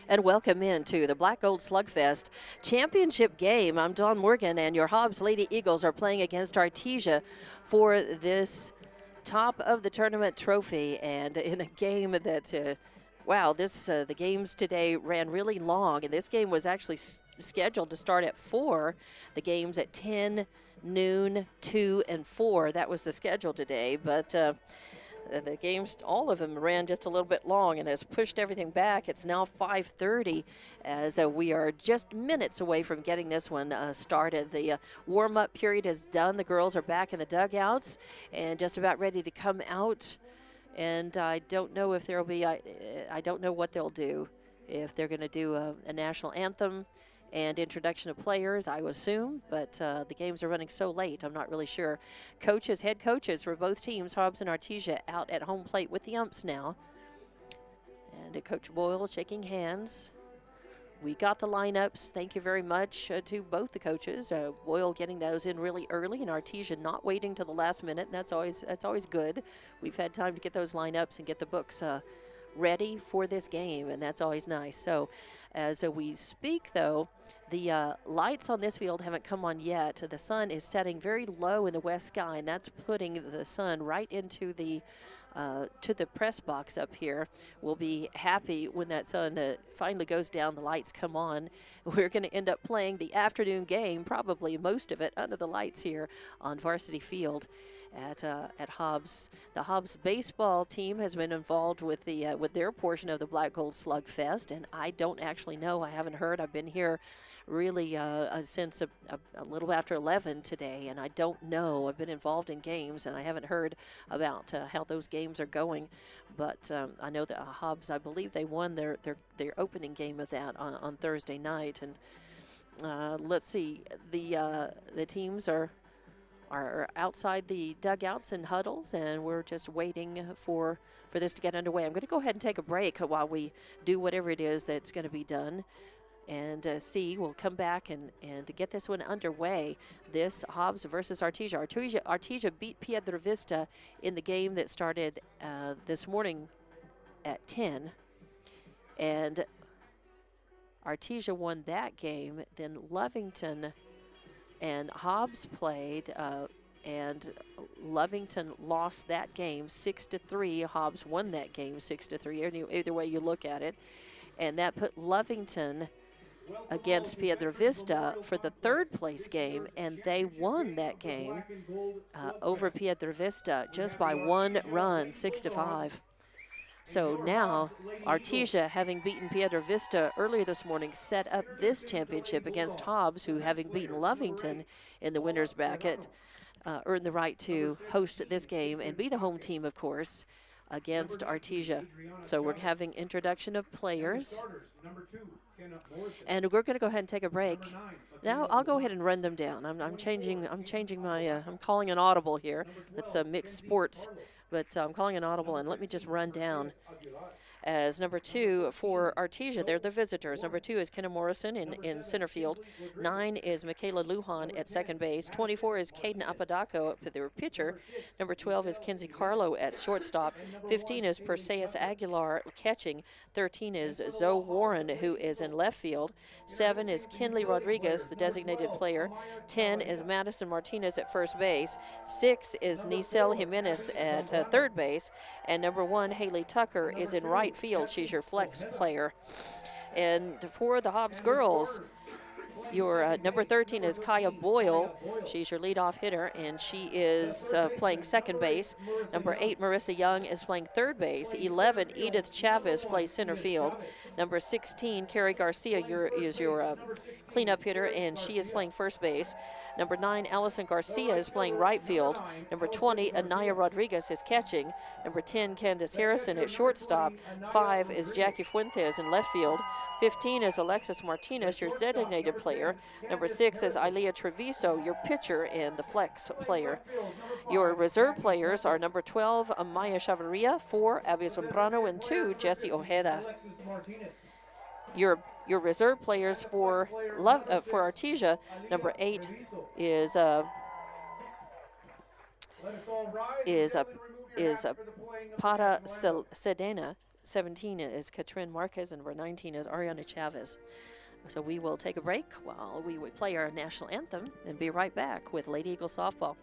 And welcome into the Black Gold Slugfest Championship game. I'm Dawn Morgan, and your Hobbs Lady Eagles are playing against Artesia for this top of the tournament trophy. And in a game that, wow, the games today ran really long, and this game was actually scheduled to start at 4. The games at 10, noon, 2, and 4. That was the schedule today, but the games, all of them ran just a little bit long and has pushed everything back. It's now 5:30 as we are just minutes away from getting this one started. The warm-up period is done. The girls are back in the dugouts and just about ready to come out. And I don't know if there will be, I don't know what they'll do. If they're going to do a national anthem and introduction of players, I would assume, but the games are running so late, I'm not really sure. Coaches, head coaches for both teams, Hobbs and Artesia, out at home plate with the umps now. And Coach Boyle shaking hands. We got the lineups. Thank you very much to both the coaches. Boyle getting those in really early, and Artesia not waiting till the last minute, and that's always good. We've had time to get those lineups and get the books ready for this game, and that's always nice. So as we speak, though, the lights on this field haven't come on yet. The sun is setting very low in the west sky, and that's putting the sun right into the to the press box up here. We'll be happy when that sun finally goes down, the lights come on. We're going to end up playing the afternoon game, probably most of it, under the lights here on Varsity Field at Hobbs. The Hobbs baseball team has been involved with their portion of the Black Gold Slugfest, and I don't actually know. I haven't heard. I've been here really since a little after 11 today, and I don't know. I've been involved in games, and I haven't heard about how those games are going. But I know that Hobbs, I believe they won their opening game of that on Thursday night. And let's see, the teams are outside the dugouts and huddles, and we're just waiting for this to get underway. I'm going to go ahead and take a break while we do whatever it is that's going to be done. And we'll come back and get this one underway. This Hobbs versus Artesia. Artesia beat Piedra Vista in the game that started this morning at 10. And Artesia won that game. Then Lovington and Hobbs played, and Lovington lost that game 6-3. Hobbs won that game 6-3, either way you look at it. And that put Lovington against Piedra Vista for the third place game, and they won that game over Piedra Vista just by 1 run, 6-5. So now Artesia, having beaten Piedra Vista earlier this morning, set up this championship against Hobbs, who, having beaten Lovington in the winner's bracket, earned the right to host this game and be the home team, of course, against Artesia. So we're having introduction of players, and we're going to go ahead and take a break. Now I'll go ahead and run them down. I'm changing my I'm calling an audible here. That's a mixed sports, but I'm calling an audible, and let me just run down. As number 2 for Artesia, they're the visitors. Number 2 is Kenna Morrison in center field. 9 is Michaela Lujan at second base. 24 is Caden Apodaco, their pitcher. Number 12 is Kenzie Carlo at shortstop. 15 is Perseus Aguilar catching. 13 is Zoe Warren, who is in left field. 7 is Kinley Rodriguez, the designated player. 10 is Madison Martinez at first base. 6 is Nicelle Jimenez at third base. And number 1, Haley Tucker, is in right field. She's your flex player. And for the Hobbs girls, your number 13 is Kaya Boyle. She's your leadoff hitter, and she is playing second base. Number 8, Marissa Young, is playing third base. 11, Edith Chavez, plays center field. Number 16, Carrie Garcia, is your cleanup hitter, and she is playing first base. Number 9, Allison Garcia, is playing right field. Number 20, Anaya Rodriguez, is catching. Number 10, Candace Harrison at shortstop. 5 is Jackie Fuentes in left field. 15 is Alexis Martinez, your designated player. Number 6 is Ilea Treviso, your pitcher and the flex player. Your reserve players are number 12, Amaya Chavarria, 4, Abby Zambrano, and 2, Jessie Ojeda. Your reserve players for Artesia, number 8 is Para Sedena, 17 is Katrin Marquez, and number 19 is Ariana Chavez. So we will take a break while we would play our national anthem and be right back with Lady Eagle Softball.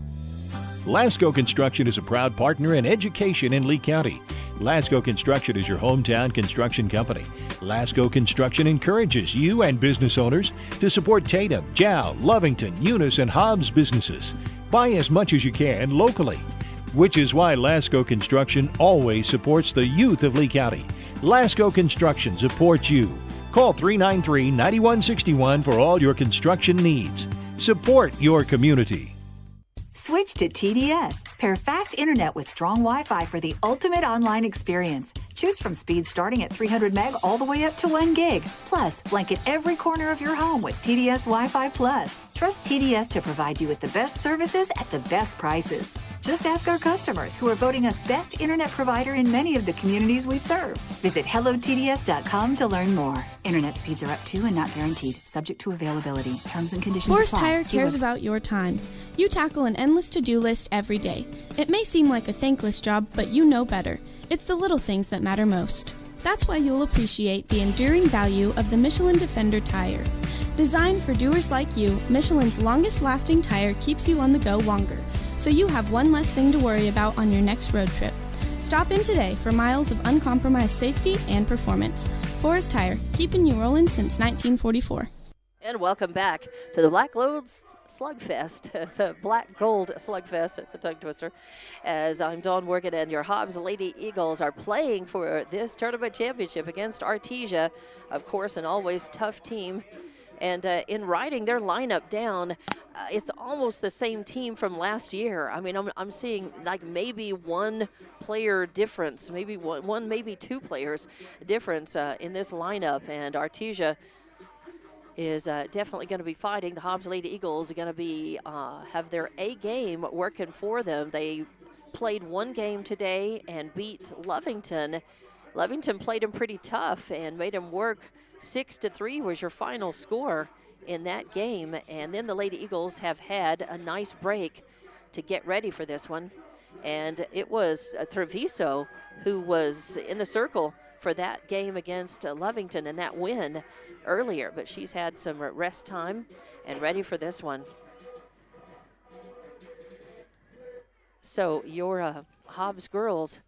Lasco Construction is a proud partner in education in Lee County. Lasco Construction is your hometown construction company. Lasco Construction encourages you and business owners to support Tatum, Jow, Lovington, Eunice, and Hobbs businesses. Buy as much as you can locally, which is why Lasco Construction always supports the youth of Lee County. Lasco Construction supports you. Call 393-9161 for all your construction needs. Support your community. Switch to TDS. Pair fast internet with strong Wi-Fi for the ultimate online experience. Choose from speeds starting at 300 meg all the way up to 1 gig. Plus, blanket every corner of your home with TDS Wi-Fi Plus. Trust TDS to provide you with the best services at the best prices. Just ask our customers who are voting us best internet provider in many of the communities we serve. Visit hellotds.com to learn more. Internet speeds are up to and not guaranteed, subject to availability. Terms and conditions Forest apply. Tire cares about your time. You tackle an endless to-do list every day. It may seem like a thankless job, but you know better. It's the little things that matter most. That's why you'll appreciate the enduring value of the Michelin Defender tire. Designed for doers like you, Michelin's longest-lasting tire keeps you on the go longer, so you have one less thing to worry about on your next road trip. Stop in today for miles of uncompromised safety and performance. Forest Tire, keeping you rolling since 1944. And welcome back to the Black Gold Slugfest. It's a Black Gold Slugfest. It's a tongue twister. As I'm Dawn Morgan, and your Hobbs Lady Eagles are playing for this tournament championship against Artesia. Of course, an always tough team. And in writing their lineup down, it's almost the same team from last year. I mean, I'm seeing like maybe one player difference, maybe one, maybe two players difference in this lineup. And Artesia is definitely going to be fighting. The Hobbs Lady Eagles are going to be have their A game working for them. They played one game today and beat Lovington. Lovington played them pretty tough and made them work. 6-3 was your final score in that game. And then the Lady Eagles have had a nice break to get ready for this one. And it was Treviso who was in the circle for that game against Lovington and that win earlier. But she's had some rest time and ready for this one. So your Hobbs girls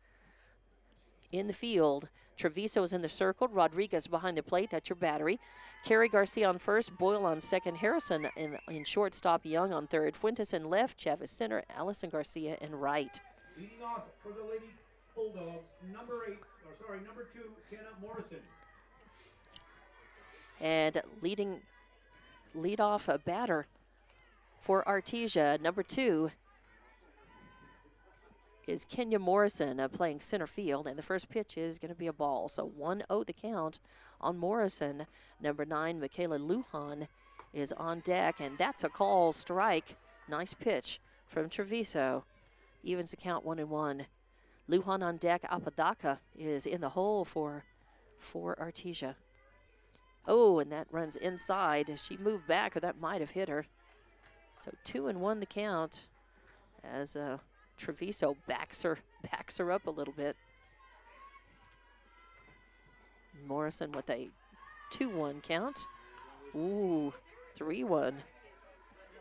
in the field. Treviso's in the circle. Rodriguez behind the plate. That's your battery. Carrie Garcia on first. Boyle on second. Harrison in shortstop. Young on third. Fuentes in left. Chavez center. Allison Garcia in right. Leading off for the Lady Bulldogs, number 2, Kenna Morrison. And lead off a batter for Artesia, number 2, is Kenya Morrison playing center field, and the first pitch is going to be a ball. So 1-0 the count on Morrison. Number 9, Michaela Lujan, is on deck, and that's a call strike. Nice pitch from Treviso. Evens the count 1-1. Lujan on deck. Apodaca is in the hole for Artesia. Oh, and that runs inside. She moved back, or that might have hit her. So 2-1 the count as Treviso backs her up a little bit. Morrison with a 2-1 count. Ooh, 3-1.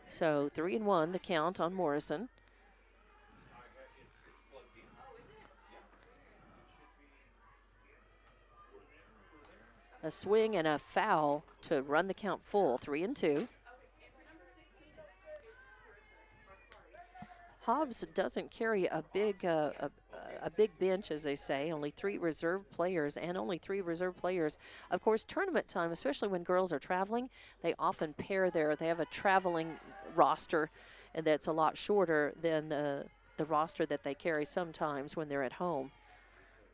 So 3-1 the count on Morrison. A swing and a foul to run the count full, 3-2. Hobbs doesn't carry a big bench, as they say. Only 3 reserve players, and only 3 reserve players. Of course, tournament time, especially when girls are traveling, they often pair they have a traveling roster, and that's a lot shorter than the roster that they carry sometimes when they're at home.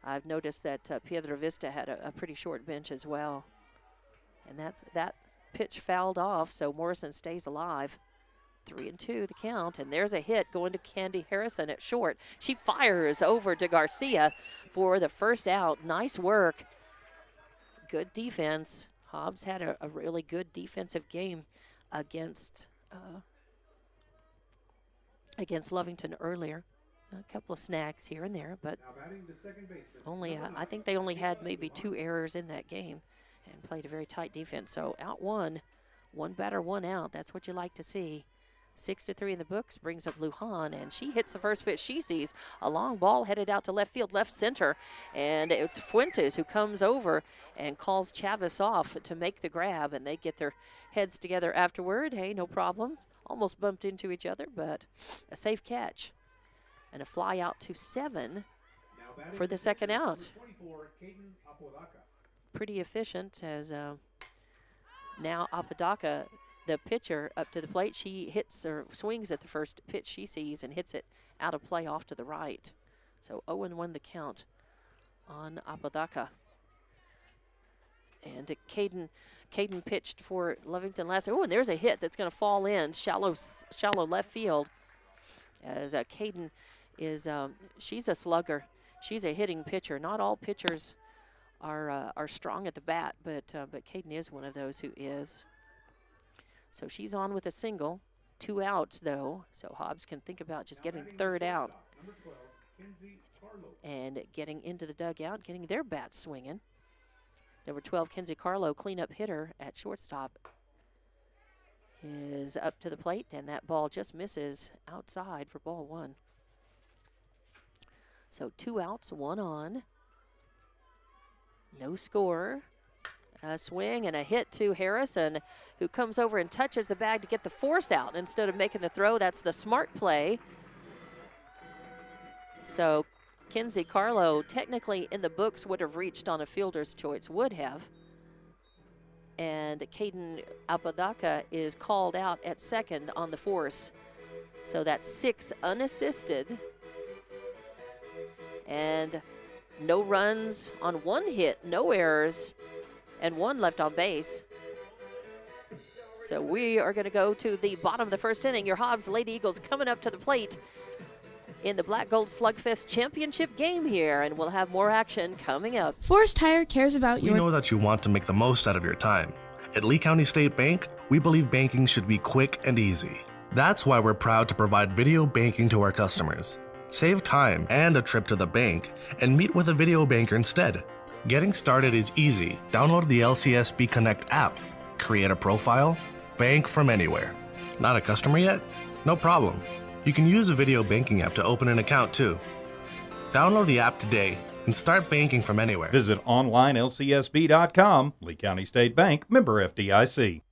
I've noticed that Piedra Vista had a pretty short bench as well. And that pitch fouled off, so Morrison stays alive. 3-2 the count, and there's a hit going to Candy Harrison at short. She fires over to Garcia for the first out. Nice work. Good defense. Hobbs had a really good defensive game against Lovington earlier. a couple of snacks here and there, but Now batting the second baseman. only I think they only had maybe 2 errors in that game and played a very tight defense. So out one batter, 1 out. That's what you like to see. 6-3 in the books brings up Lujan, and she hits the first pitch she sees. A long ball headed out to left field, left center, and it's Fuentes who comes over and calls Chavez off to make the grab, and they get their heads together afterward. Hey, no problem. Almost bumped into each other, but a safe catch. And a fly out to 7 for the second out. 24, Caden Apodaca. Pretty efficient as now Apodaca, the pitcher, up to the plate. She hits or swings at the first pitch she sees and hits it out of play off to the right. So 0-1 the count on Apodaca. And Caden pitched for Lovington last. Oh, and there's a hit that's going to fall in shallow left field. As Caden is, she's a slugger. She's a hitting pitcher. Not all pitchers are strong at the bat, but Caden is one of those who is. So she's on with a single. 2 outs, though, so Hobbs can think about just getting third out. Number 12, Kinsey Carlo. And getting into the dugout, getting their bats swinging. Number 12, Kinsey Carlo, cleanup hitter at shortstop, is up to the plate, and that ball just misses outside for ball 1. So 2 outs, 1 on. No score. A swing and a hit to Harrison, who comes over and touches the bag to get the force out instead of making the throw. That's the smart play. So Kinsey Carlo, technically in the books, would have reached on a fielder's choice, would have. And Caden Apodaca is called out at second on the force. So that's 6 unassisted. And no runs on 1 hit, no errors, and 1 left on base. So we are going to go to the bottom of the first inning. Your Hobbs Lady Eagles coming up to the plate in the Black Gold Slugfest Championship game here, and we'll have more action coming up. Forest Tire cares about We your... know that you want to make the most out of your time. At Lee County State Bank, we believe banking should be quick and easy. That's why we're proud to provide video banking to our customers. Save time and a trip to the bank, and meet with a video banker instead. Getting started is easy. Download the LCSB Connect app, create a profile, bank from anywhere. Not a customer yet? No problem. You can use a video banking app to open an account too. Download the app today and start banking from anywhere. Visit onlinelcsb.com. Lee County State Bank, member FDIC.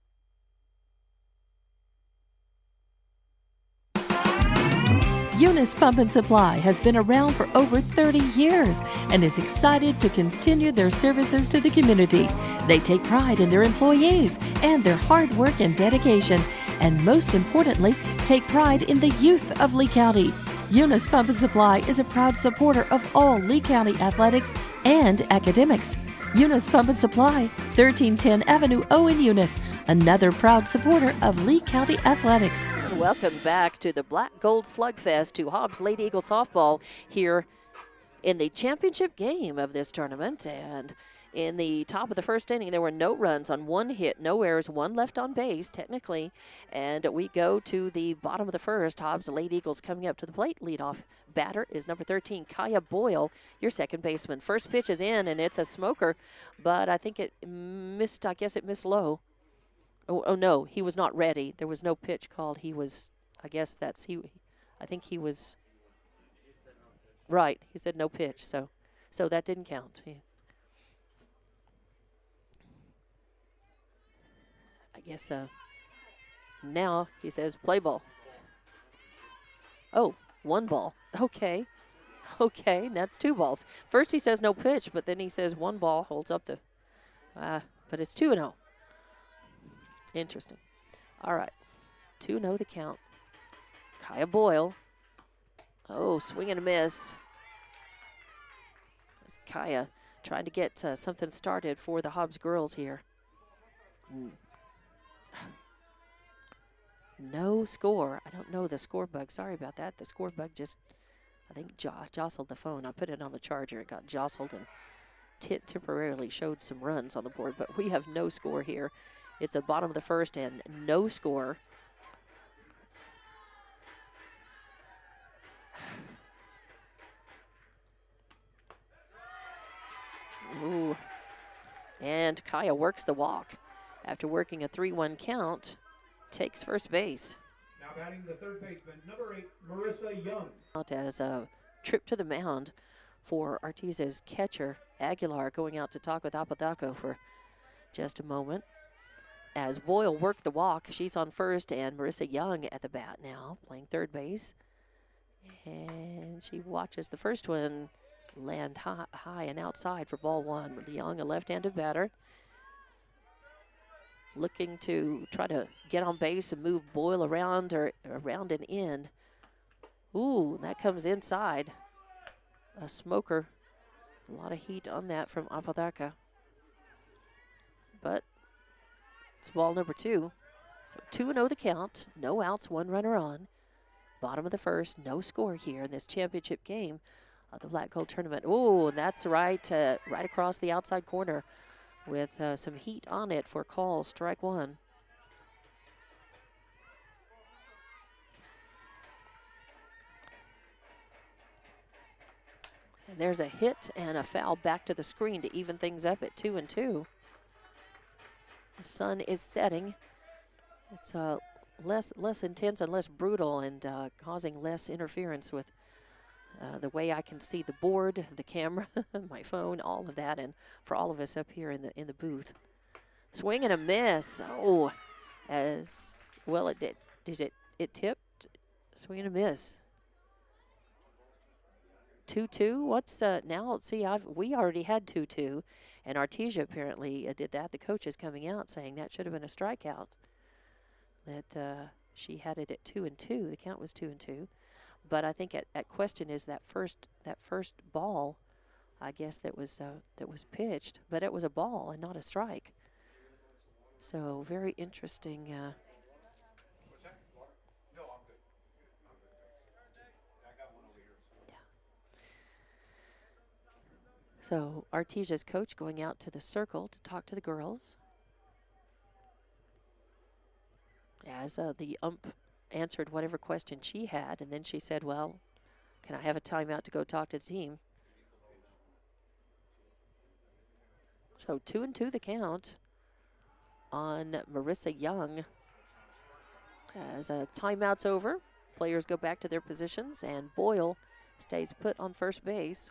Eunice Pump and Supply has been around for over 30 years and is excited to continue their services to the community. They take pride in their employees and their hard work and dedication, and most importantly, take pride in the youth of Lee County. Eunice Pump and Supply is a proud supporter of all Lee County athletics and academics. Eunice Pump and Supply, 1310 Avenue O in Eunice, another proud supporter of Lee County athletics. Welcome back to the Black Gold Slugfest, to Hobbs Lady Eagle softball here in the championship game of this tournament. And in the top of the first inning, there were no runs on 1 hit, no errors, 1 left on base, technically. And we go to the bottom of the first. Hobbs Lady Eagles coming up to the plate. Leadoff batter is number 13, Kaya Boyle, your second baseman. First pitch is in, and it's a smoker, but I think it missed, I guess it missed low. Oh, no, he was not ready. There was no pitch called. He was, I guess that's, I think he was, right, he said no pitch, so that didn't count. I guess now he says play ball. Oh, 1 ball. Okay, that's 2 balls. First he says no pitch, but then he says 1 ball, holds up the, but it's 2-0. Interesting. All right, 2-0 the count. Kaya Boyle. Oh, swing and a miss. It's Kaya trying to get something started for the Hobbs girls here. No score. I don't know the score bug. Sorry about that. The score bug just, I think, jostled the phone. I put it on the charger. It got jostled and temporarily showed some runs on the board, but we have no score here. It's a bottom of the first and no score. And Kaya works the walk. After working a 3-1 count, takes first base. Now batting the third baseman, number 8, Marissa Young. Out as a trip to the mound for Artesia's catcher, Aguilar, going out to talk with Apodaca for just a moment. As Boyle worked the walk, she's on first, and Marissa Young at the bat now, playing third base. And she watches the first one land high and outside for ball 1. Young, a left-handed batter, looking to try to get on base and move Boyle around or around and in. Ooh, that comes inside. A smoker. A lot of heat on that from Apodaca. But it's ball number 2. So 2-0 the count. No outs, 1 runner on. Bottom of the first, no score here in this championship game of the Black Gold Tournament. Oh, that's right across the outside corner with some heat on it for call, strike 1. And there's a hit and a foul back to the screen to even things up at 2-2. The sun is setting. It's less intense and less brutal, and causing less interference with the way I can see the board, the camera, my phone, all of that, and for all of us up here in the booth. Swing and a miss. Oh, as well it did. It tipped? Swing and a miss. 2-2. What's now? Let's see. We already had 2-2, and Artesia apparently did that. The coach is coming out saying that should have been a strikeout. That she had it at 2-2. The count was 2-2. But I think at question is that first ball, I guess that was pitched, but it was a ball and not a strike. So very interesting. So Artesia's coach going out to the circle to talk to the girls. As the ump answered whatever question she had, and then she said, well, can I have a timeout to go talk to the team? So 2-2 the count on Marissa Young. As timeout's over, players go back to their positions, and Boyle stays put on first base.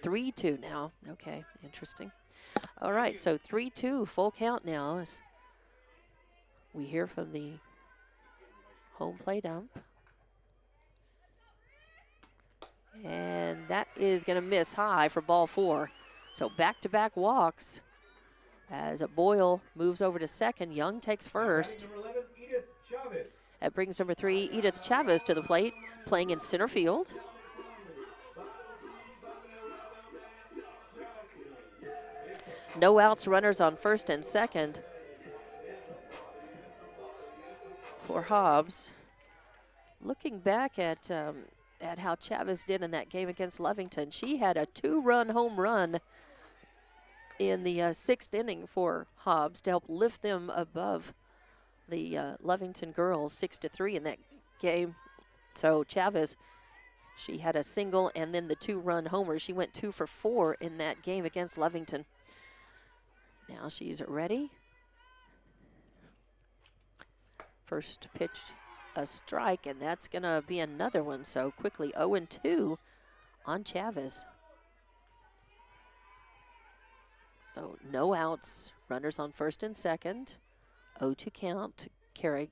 3-2 now. Okay, interesting. All right, so 3-2, full count now as we hear from the home plate ump. And that is going to miss high for ball 4. So back-to-back walks as Boyle moves over to second. Young takes first. Number 11, Edith Chavez. That brings number 3, Edith Chavez, to the plate, playing in center field. No outs, runners on first and second for Hobbs. Looking back at how Chavez did in that game against Lovington, she had a 2-run home run in the 6th inning for Hobbs to help lift them above the Lovington girls 6-3 in that game. So Chavez, she had a single and then the 2-run homer. She went 2 for 4 in that game against Lovington. Now she's ready. First pitch, a strike, and that's going to be another one. So quickly 0-2 on Chavez. So no outs, runners on first and second. 0-2 count. Kari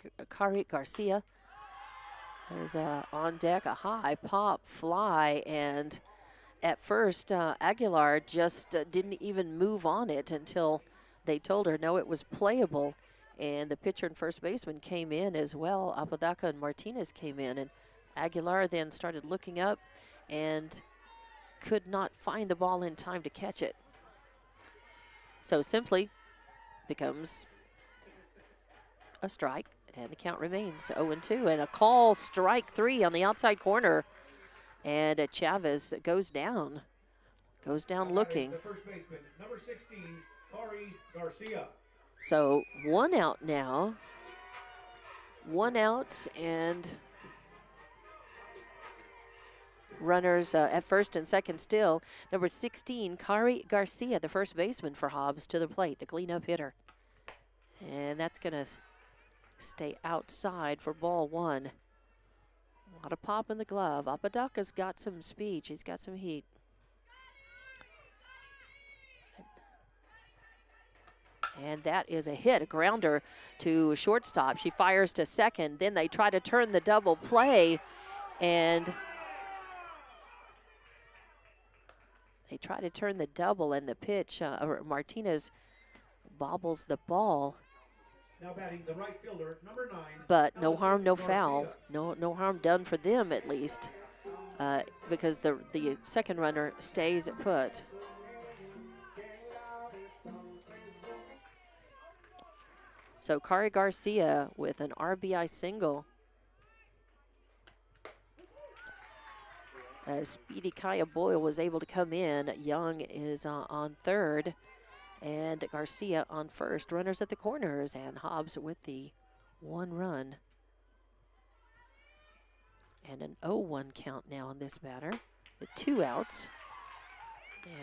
Garcia is on deck, a high pop fly, and at first Aguilar just didn't even move on it until they told her no, it was playable. And the pitcher and first baseman came in as well. Apodaca and Martinez came in, and Aguilar then started looking up and could not find the ball in time to catch it. So simply becomes a strike, and the count remains 0-2. And a call, strike 3 on the outside corner. And Chavez goes down looking. The first baseman, number 16, Kari Garcia. So 1 out now. 1 out, and runners at first and second still. Number 16, Kari Garcia, the first baseman for Hobbs, to the plate, the cleanup hitter. And that's going to stay outside for ball one. A lot of pop in the glove. Apodaca's got some speed. She's got some heat. And that is a hit, a grounder to shortstop. She fires to second. Then they try to turn the double play, and they try to turn the double, and the pitch, Martinez bobbles the ball. Now batting the right fielder, number 9. But no Allison harm, no Garcia. foul. No harm done for them, at least, because the second runner stays put. So Kari Garcia with an RBI single. As Speedy Kaya Boyle was able to come in, Young is on third, and Garcia on first. Runners at the corners, and Hobbs with the 1 run. And an 0-1 count now on this batter, with 2 outs,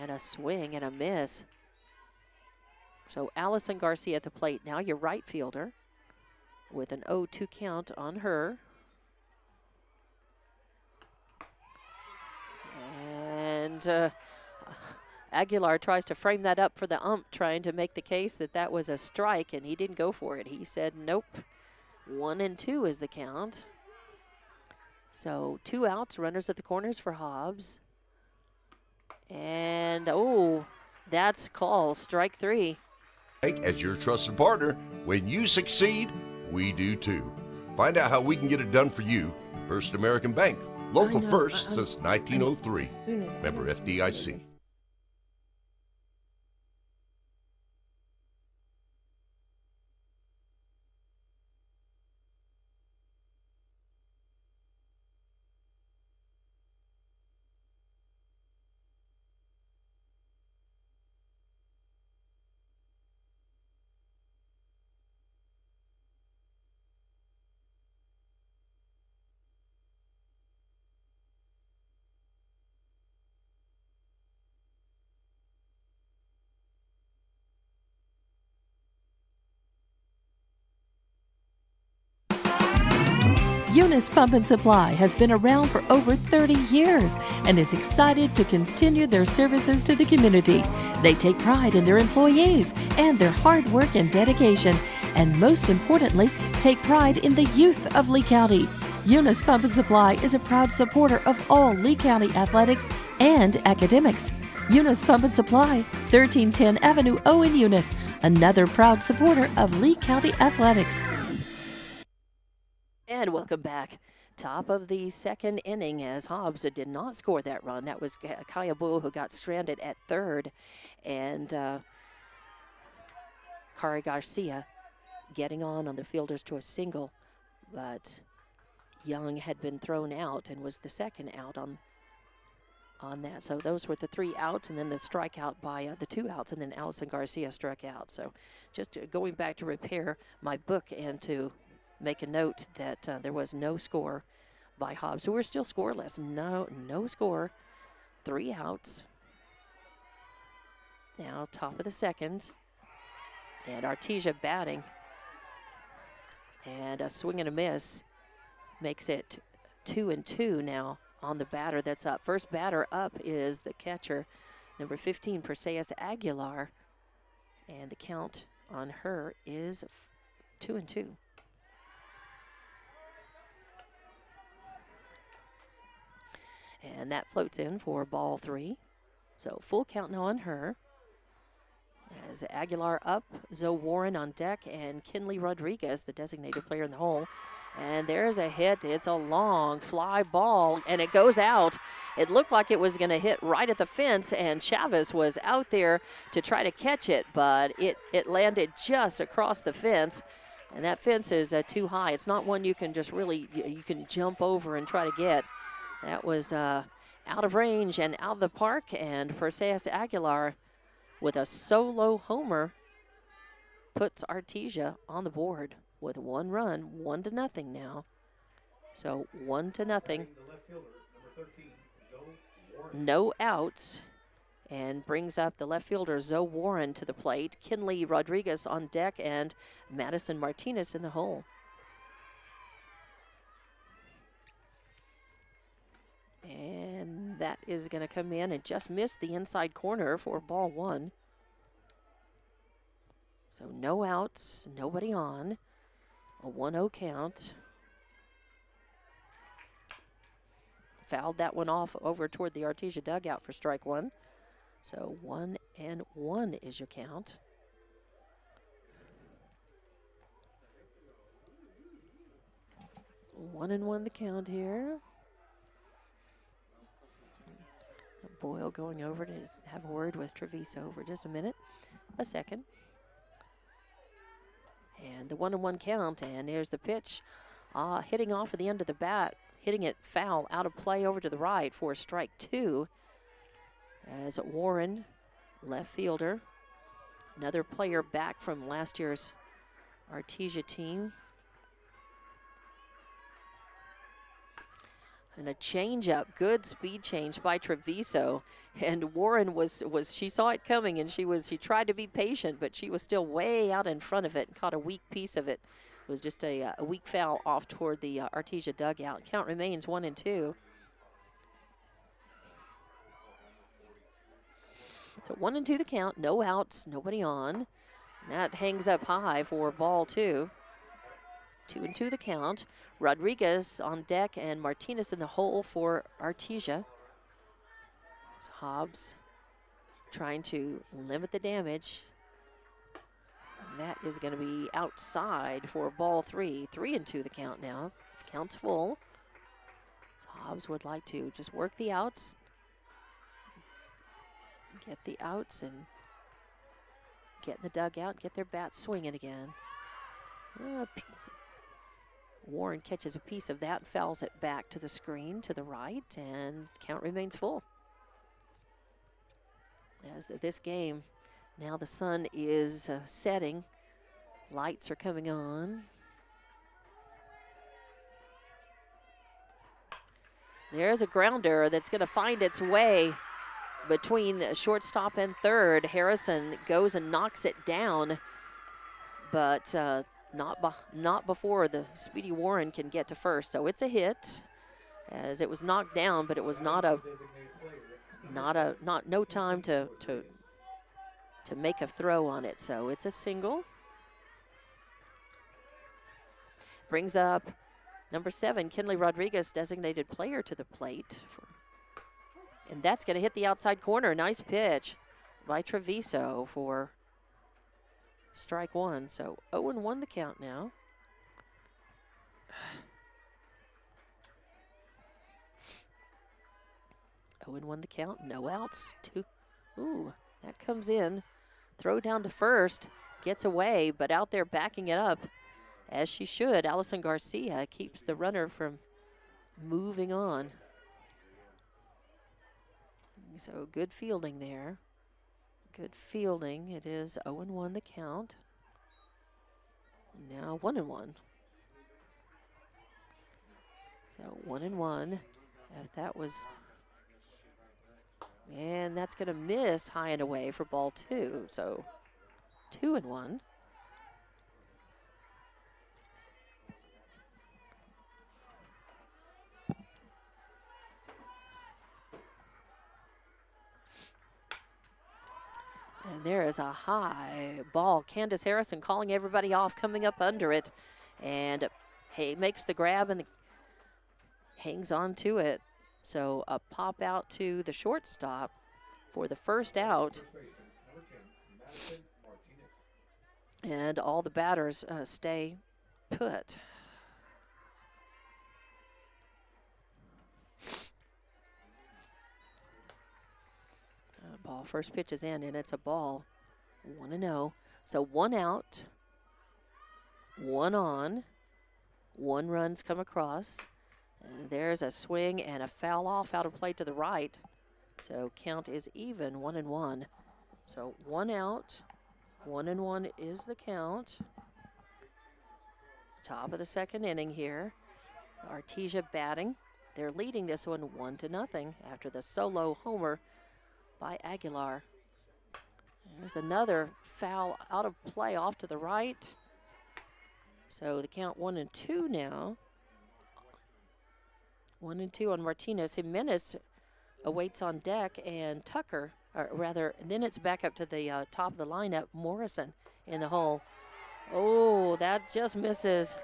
and a swing and a miss. So Allison Garcia at the plate, now your right fielder, with an 0-2 count on her. And Aguilar tries to frame that up for the ump, trying to make the case that that was a strike, and he didn't go for it. He said, nope, 1-2 is the count. So 2 outs, runners at the corners for Hobbs. And, oh, that's called strike 3. As your trusted partner, when you succeed, we do too. Find out how we can get it done for you. First American Bank, local first since 1903. Member FDIC. Eunice Pump and Supply has been around for over 30 years and is excited to continue their services to the community. They take pride in their employees and their hard work and dedication, and most importantly, take pride in the youth of Lee County. Eunice Pump and Supply is a proud supporter of all Lee County athletics and academics. Eunice Pump and Supply, 1310 Avenue O in Eunice, another proud supporter of Lee County athletics. And welcome back. Top of the second inning, as Hobbs did not score that run. That was Kaya Boyle who got stranded at third. And Kari Garcia getting on the fielders to a single. But Young had been thrown out and was the second out on that. So those were the 3 outs, and then the strikeout by the 2 outs, and then Allison Garcia struck out. So just going back to repair my book and to make a note that there was no score by Hobbs. So we're still scoreless. No score. 3 outs. Now top of the second. And Artesia batting. And a swing and a miss makes it 2-2 now on the batter that's up. First batter up is the catcher, number 15, Perseus Aguilar. And the count on her is 2-2. And that floats in for ball 3. So full count now on her. As Aguilar up, Zoe Warren on deck, and Kinley Rodriguez, the designated player in the hole. And there's a hit. It's a long fly ball, and it goes out. It looked like it was going to hit right at the fence, and Chavez was out there to try to catch it, but it landed just across the fence. And that fence is too high. It's not one you can just really, you can jump over and try to get. That was out of range and out of the park, and Perseus Aguilar with a solo homer puts Artesia on the board with 1 run, 1-0 now. So 1-0. The left fielder, number 13, no outs, and brings up the left fielder Zoe Warren to the plate. Kinley Rodriguez on deck and Madison Martinez in the hole. And that is going to come in and just miss the inside corner for ball 1. So no outs, nobody on. A 1-0 count. Fouled that one off over toward the Artesia dugout for strike 1. So 1-1 is your count. One and one the count here. Boyle going over to have a word with Treviso for just a minute. A second. And the 1-1 count, and here's the pitch. Hitting off at the end of the bat, hitting it foul, out of play over to the right for strike 2. As Warren, left fielder, another player back from last year's Artesia team. And a changeup, good speed change by Treviso. And Warren she saw it coming, and she tried to be patient, but she was still way out in front of it and caught a weak piece of it. It was just a weak foul off toward the Artesia dugout. Count remains 1-2. So 1-2 the count, no outs, nobody on. And that hangs up high for ball 2. 2-2 the count. Rodriguez on deck and Martinez in the hole for Artesia. It's Hobbs trying to limit the damage. And that is going to be outside for ball 3. 3-2 the count now. Count's full. So Hobbs would like to just work the outs. Get the outs and get in the dugout, get their bats swinging again. Warren catches a piece of that, fouls it back to the screen to the right, and count remains full. As this game, now the sun is setting, lights are coming on. There's a grounder that's going to find its way between shortstop and third. Harrison goes and knocks it down, but not before the speedy Warren can get to first. So it's a hit, as it was knocked down, but it was no time to make a throw on it. So it's a single. Brings up number 7, Kinley Rodriguez, designated player to the plate. And that's going to hit the outside corner. Nice pitch by Treviso for strike 1. So 0-1 the count now. Oh, and 1 the count. No outs. 2. Ooh, that comes in. Throw down to first. Gets away, but out there backing it up, as she should. Allison Garcia keeps the runner from moving on. So good fielding there. Good fielding. It is 0-1 the count. Now 1-1. So 1-1. If that was, and that's going to miss high and away for ball 2. So 2-1. And there is a high ball. Candace Harrison calling everybody off, coming up under it. And Hay makes the grab and hangs on to it. So a pop out to the shortstop for the first out. And all the batters stay put. Ball, first pitch is in, and it's a ball. 1-0. So 1 out, 1 on, 1 run's come across. There's a swing and a foul off out of play to the right. So count is even, 1-1. So 1 out, 1-1 is the count. Top of the second inning here. Artesia batting. They're leading this one 1-0 after the solo homer by Aguilar. There's another foul out of play off to the right. So the count 1-2 now. 1-2 on Martinez. Jimenez awaits on deck, and Tucker, or rather, then it's back up to the top of the lineup. Morrison in the hole. Oh, that just misses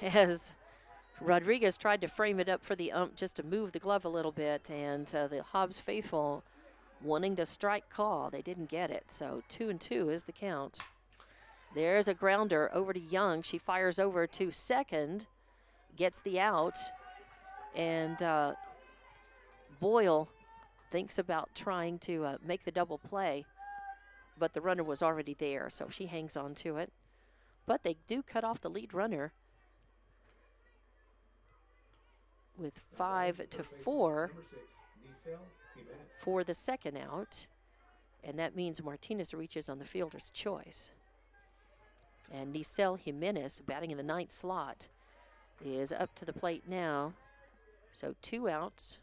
as Rodriguez tried to frame it up for the ump just to move the glove a little bit, and the Hobbs faithful wanting the strike call. They didn't get it, so 2-2 is the count. There's a grounder over to Young. She fires over to second, gets the out, and Boyle thinks about trying to make the double play, but the runner was already there, so she hangs on to it. But they do cut off the lead runner with 5-4 for the second out, and that means Martinez reaches on the fielder's choice. And Nicel Jimenez, batting in the 9th slot, is up to the plate now. So 2 outs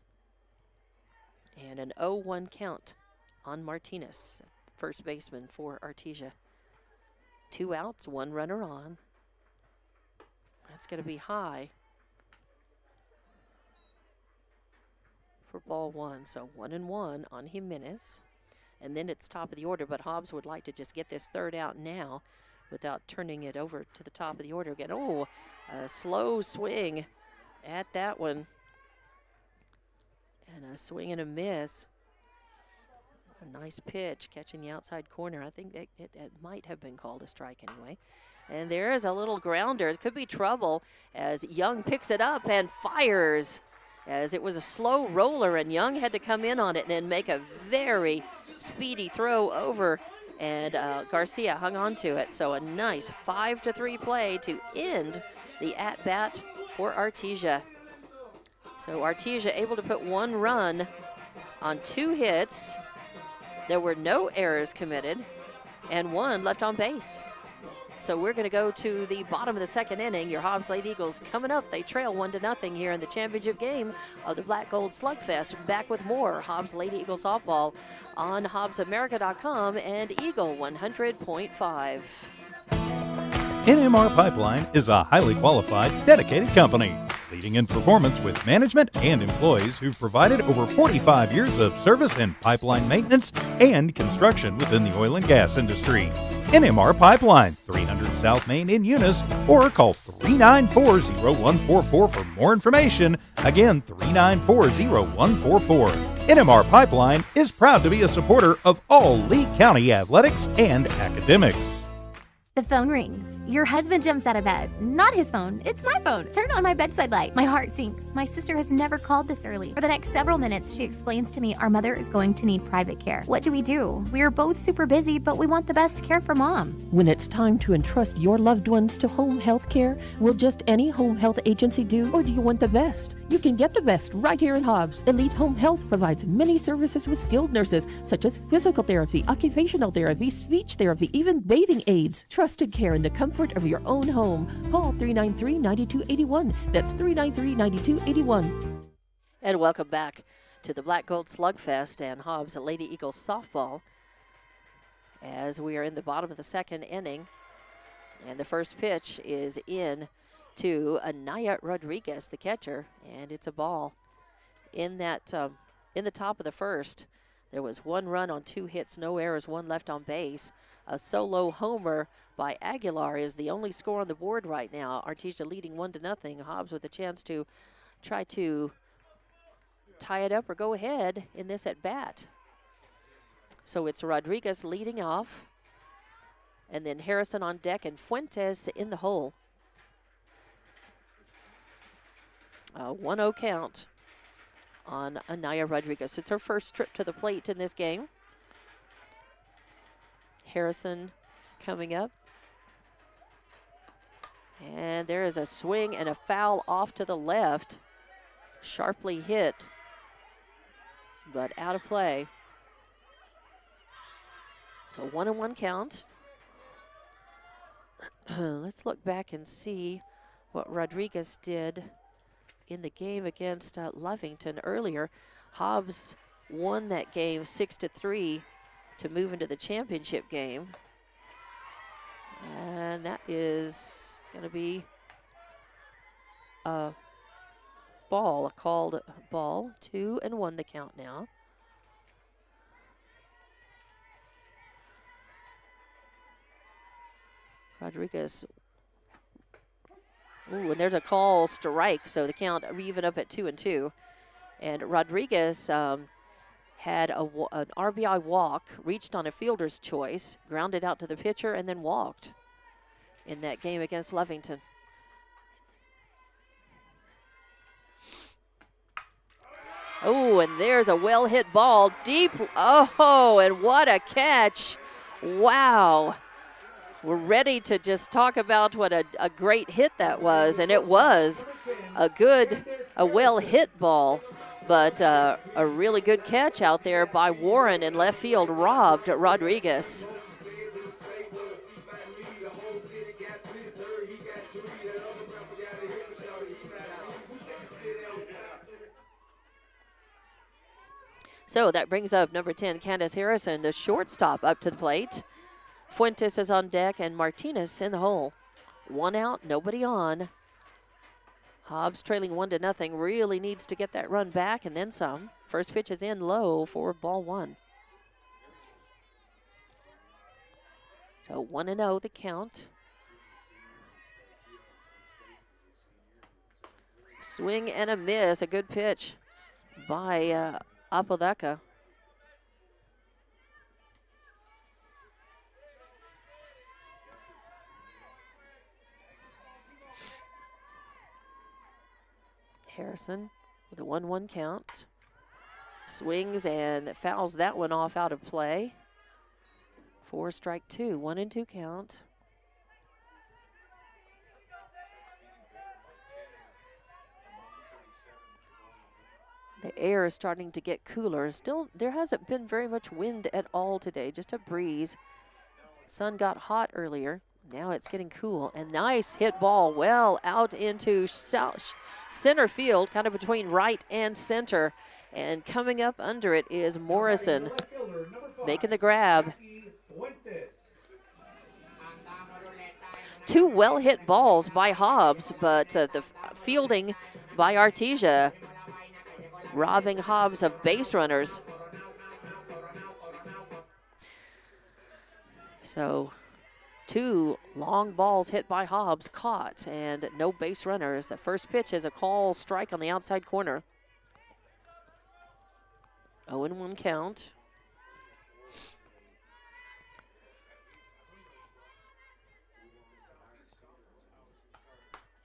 and an 0-1 count on Martinez, first baseman for Artesia. 2 outs, 1 runner on. That's going to be high for ball 1. So 1-1 on Jimenez. And then it's top of the order, but Hobbs would like to just get this third out now without turning it over to the top of the order again. Oh, a slow swing at that one. And a swing and a miss. A nice pitch catching the outside corner. I think it might have been called a strike anyway. And there is a little grounder. It could be trouble as Young picks it up and fires, as it was a slow roller and Young had to come in on it and then make a very speedy throw over, and Garcia hung on to it. So a nice 5-3 play to end the at-bat for Artesia. So Artesia able to put 1 run on 2 hits. There were no errors committed and 1 left on base. So we're going to go to the bottom of the second inning. Your Hobbs Lady Eagles coming up. They trail 1-0 here in the championship game of the Black Gold Slugfest. Back with more Hobbs Lady Eagle softball on HobbsAmerica.com and Eagle 100.5. NMR Pipeline is a highly qualified, dedicated company, leading in performance with management and employees who've provided over 45 years of service in pipeline maintenance and construction within the oil and gas industry. NMR Pipeline, 300 South Main in Eunice, or call 394-0144 for more information. Again, 394-0144. NMR Pipeline is proud to be a supporter of all Lee County athletics and academics. The phone rings. Your husband jumps out of bed. Not his phone. It's my phone. Turn on my bedside light. My heart sinks. My sister has never called this early. For the next several minutes, she explains to me our mother is going to need private care. What do? We are both super busy, but we want the best care for Mom. When it's time to entrust your loved ones to home health care, will just any home health agency do, or do you want the best? You can get the best right here in Hobbs. Elite Home Health provides many services with skilled nurses, such as physical therapy, occupational therapy, speech therapy, even bathing aids. Trusted care in the comfort of your own home. Call 393-9281. That's 393-9281. And welcome back to the Black Gold Slugfest and Hobbs Lady Eagles softball, as we are in the bottom of the second inning. And the first pitch is in to Anaya Rodriguez, the catcher, and it's a ball. In that, in the top of the first, there was 1 run on 2 hits, no errors, 1 left on base. A solo homer by Aguilar is the only score on the board right now. Artesia leading 1-0. Hobbs with a chance to try to tie it up or go ahead in this at bat. So it's Rodriguez leading off, and then Harrison on deck and Fuentes in the hole. A 1-0 count on Anaya Rodriguez. It's her first trip to the plate in this game. Harrison coming up. And there is a swing and a foul off to the left. Sharply hit, but out of play. A 1-1 count. Let's look back and see what Rodriguez did in the game against Lovington earlier. Hobbs won that game 6-3 to move into the championship game. And that is going to be a called ball. 2-1 the count now. Rodriguez. Ooh, and there's a call strike, so the count even up at 2-2. And Rodriguez had an RBI walk, reached on a fielder's choice, grounded out to the pitcher, and then walked in that game against Lovington. Oh, and there's a well-hit ball deep. Oh, and what a catch. Wow. We're ready to just talk about what a great hit that was, and it was a well-hit ball, but a really good catch out there by Warren in left field, robbed Rodriguez. So that brings up number 10, Candace Harrison, the shortstop, up to the plate. Fuentes is on deck and Martinez in the hole. 1 out, nobody on. Hobbs trailing 1-0, really needs to get that run back and then some. First pitch is in low for ball 1. So 1-0 the count. Swing and a miss, a good pitch by Apodaca. Harrison with a 1-1 count. Swings and fouls that one off out of play. 4 strike 2, 1-2 count. The air is starting to get cooler. Still, there hasn't been very much wind at all today, just a breeze. Sun got hot earlier. Now it's getting cool. And nice hit ball well out into center field, kind of between right and center. And coming up under it is Morrison making the grab. 2 well-hit balls by Hobbs, but the fielding by Artesia, robbing Hobbs of base runners. So 2 long balls hit by Hobbs, caught, and no base runners. The first pitch is a call strike on the outside corner. 0-1 count.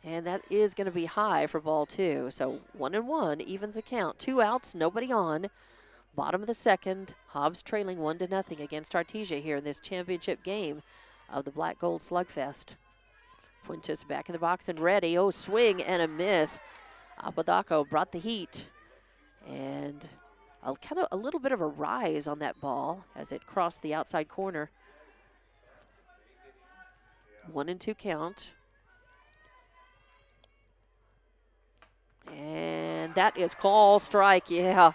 And that is going to be high for ball 2. So 1-1 evens the count. 2 outs, nobody on. Bottom of the second, Hobbs trailing 1-0 against Artesia here in this championship game of the Black Gold Slugfest. Fuentes back in the box and ready. Oh, swing and a miss. Apodaca brought the heat. And a little bit of a rise on that ball as it crossed the outside corner. 1-2 count. And that is call strike, yeah.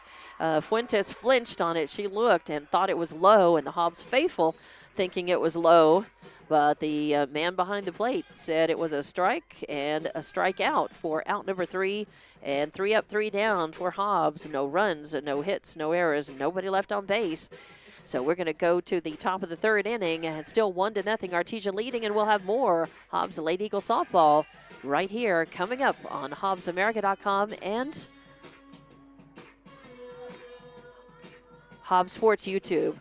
Fuentes flinched on it. She looked and thought it was low, and the Hobbs faithful thinking it was low. But the man behind the plate said it was a strike and a strikeout for out number 3. And 3 up, 3 down for Hobbs. No runs, no hits, no errors, nobody left on base. So we're going to go to the top of the 3rd inning, and still 1-0, Artesia leading, and we'll have more Hobbs Lady Eagle softball right here coming up on HobbsAmerica.com and Hobbs Sports YouTube.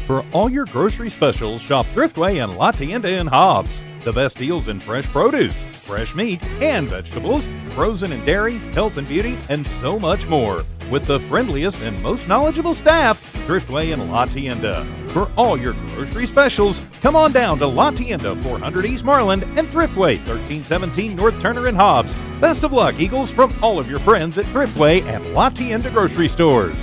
For all your grocery specials, shop Thriftway and La Tienda in Hobbs. The best deals in fresh produce, fresh meat and vegetables, frozen and dairy, health and beauty, and so much more. With the friendliest and most knowledgeable staff, Thriftway and La Tienda. For all your grocery specials, come on down to La Tienda, 400 East Marland, and Thriftway, 1317 North Turner in Hobbs. Best of luck, Eagles, from all of your friends at Thriftway and La Tienda grocery stores.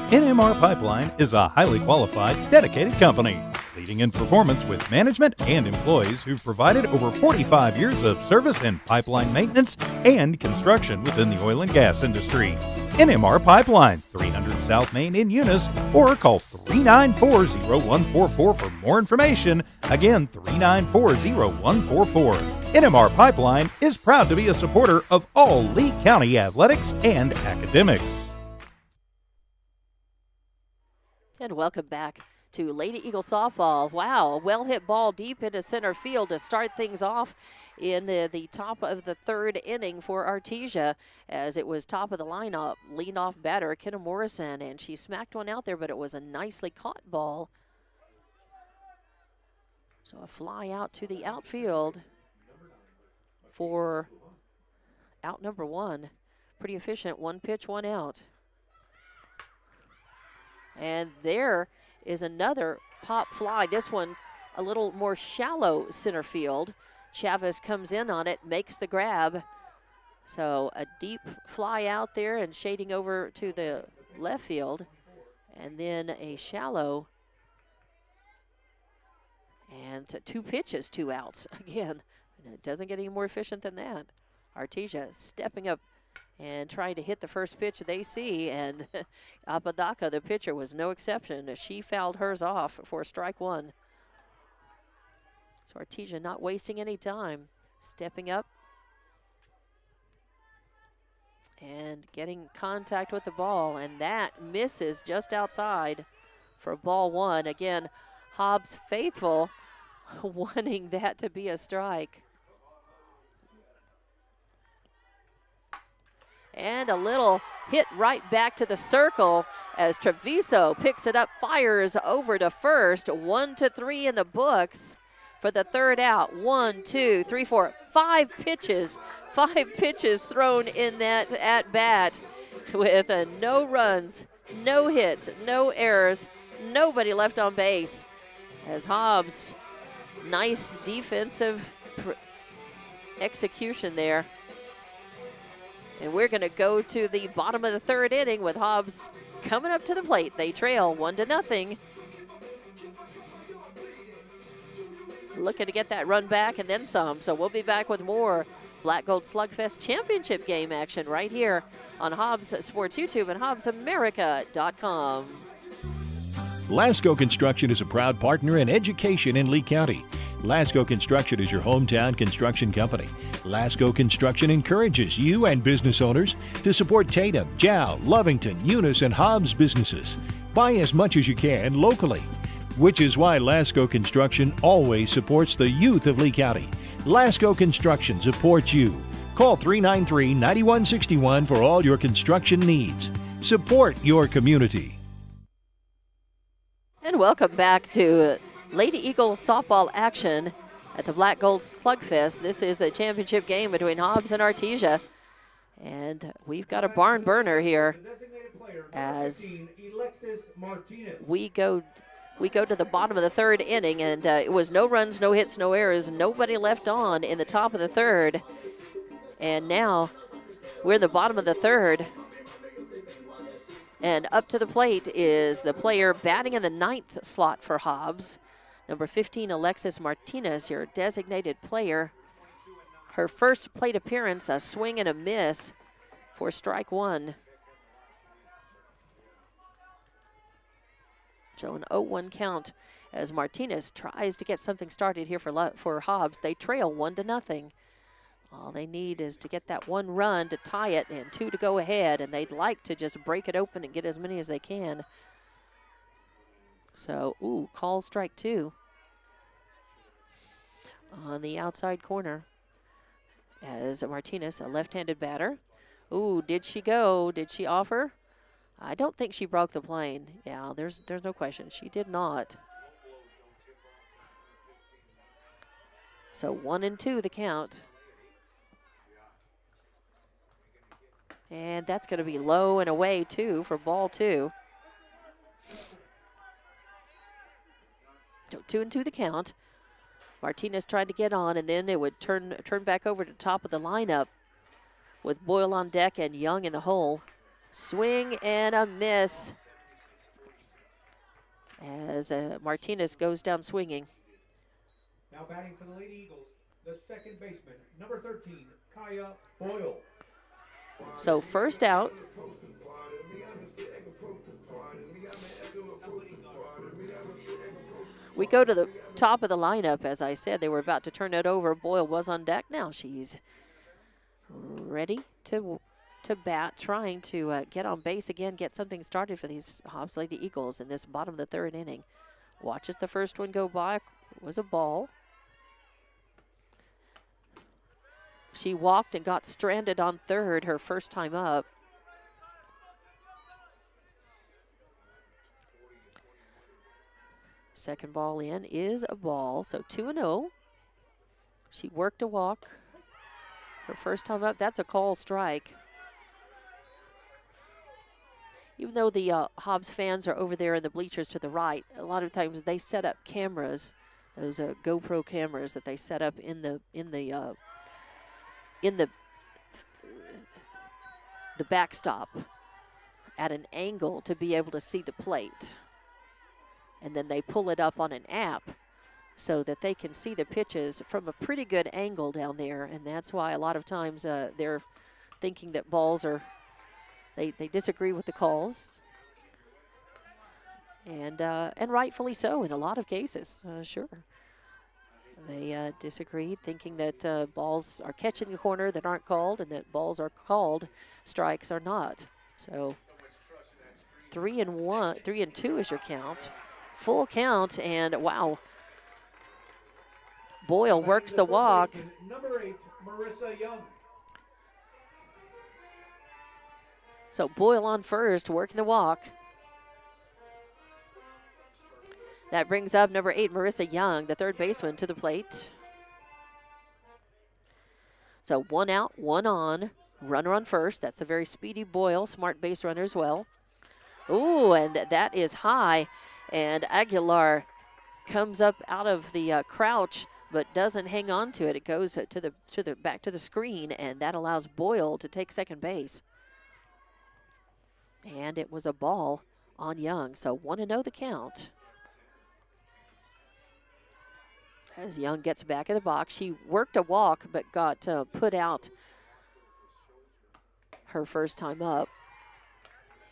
NMR Pipeline is a highly qualified, dedicated company leading in performance with management and employees who've provided over 45 years of service in pipeline maintenance and construction within the oil and gas industry. NMR Pipeline, 300 South Main in Eunice, or call 394-0144 for more information. Again, 394-0144. NMR Pipeline is proud to be a supporter of all Lee County athletics and academics. And welcome back to Lady Eagle softball. Wow, a well-hit ball deep into center field to start things off in the top of the third inning for Artesia, as it was top of the lineup, lead-off batter Kenna Morrison, and she smacked one out there, but it was a nicely caught ball. So a fly out to the outfield for out number one. Pretty efficient, one pitch, one out. And there is another pop fly. This one a little more shallow center field. Chavez comes in on it, makes the grab. So a deep fly out there and shading over to the left field. And then a shallow. And 2 pitches, 2 outs. Again, it doesn't get any more efficient than that. Artesia stepping up and trying to hit the first pitch they see, and Apodaca, the pitcher, was no exception. She fouled hers off for strike one. So Artesia not wasting any time, stepping up and getting contact with the ball, and that misses just outside for ball one. Again, Hobbs faithful, wanting that to be a strike. And a little hit right back to the circle as Treviso picks it up, fires over to first. 1-3 in the books for the third out. 1, 2, 3, 4, 5 pitches. 5 pitches thrown in that at bat with no runs, no hits, no errors, nobody left on base. As Hobbs, nice defensive execution there. And we're going to go to the bottom of the third inning with Hobbs coming up to the plate. They trail 1-0. Looking to get that run back and then some. So we'll be back with more Black Gold Slugfest Championship game action right here on Hobbs Sports YouTube and HobbsAmerica.com. Lasco Construction is a proud partner in education in Lee County. Lasco Construction is your hometown construction company. Lasco Construction encourages you and business owners to support Tatum, Jow, Lovington, Eunice, and Hobbs businesses. Buy as much as you can locally, which is why Lasco Construction always supports the youth of Lee County. Lasco Construction supports you. Call 393-9161 for all your construction needs. Support your community. And welcome back to Lady Eagle softball action at the Black Gold Slugfest. This is the championship game between Hobbs and Artesia. And we've got a barn burner here as we go to the bottom of the third inning, and it was no runs, no hits, no errors, nobody left on in the top of the third. And now we're in the bottom of the third. And up to the plate is the player batting in the 9th slot for Hobbs. Number 15, Alexis Martinez, your designated player. Her first plate appearance, a swing and a miss for strike one. So an 0-1 count as Martinez tries to get something started here for Hobbs. They trail 1-0. All they need is to get that 1 run to tie it and 2 to go ahead, and they'd like to just break it open and get as many as they can. So, call strike 2 on the outside corner as Martinez, a left-handed batter. Did she go? Did she offer? I don't think she broke the plane. Yeah, there's no question. She did not. So 1-2 the count. And that's going to be low and away, too, for ball 2. So 2-2 the count. Martinez tried to get on, and then it would turn back over to top of the lineup with Boyle on deck and Young in the hole. Swing and a miss. as Martinez goes down swinging. Now batting for the Lady Eagles, the second baseman, number 13, Kaya Boyle. So first out. We go to the top of the lineup. As I said, they were about to turn it over. Boyle was on deck. Now she's ready to bat, trying to get on base again, get something started for these Hobbs Lady Eagles in this bottom of the third inning. Watches the first one go by. It was a ball. She walked and got stranded on third her first time up. Second ball in is a ball, so 2-0. She worked a walk her first time up. That's a call strike. Even though the Hobbs fans are over there in the bleachers to the right, a lot of times they set up cameras, those GoPro cameras that they set up in the backstop at an angle to be able to see the plate. And then they pull it up on an app so that they can see the pitches from a pretty good angle down there. And that's why a lot of times they're thinking that balls are, they disagree with the calls. And rightfully so in a lot of cases, sure. They disagreed, thinking that balls are catching the corner that aren't called and that balls are called, strikes are not. So 3-2 is your count. Full count, and wow. Boyle works the walk. Number 8, Marissa Young. So Boyle on first, working the walk. That brings up number 8, Marissa Young, the third baseman, to the plate. So 1 out, 1 on. Runner on first. That's a very speedy Boyle, smart base runner as well. Ooh, and that is high. And Aguilar comes up out of the crouch, but doesn't hang on to it. It goes to the back to the screen, and that allows Boyle to take second base. And it was a ball on Young, so 1-0 the count. As Young gets back in the box, she worked a walk, but got put out her first time up.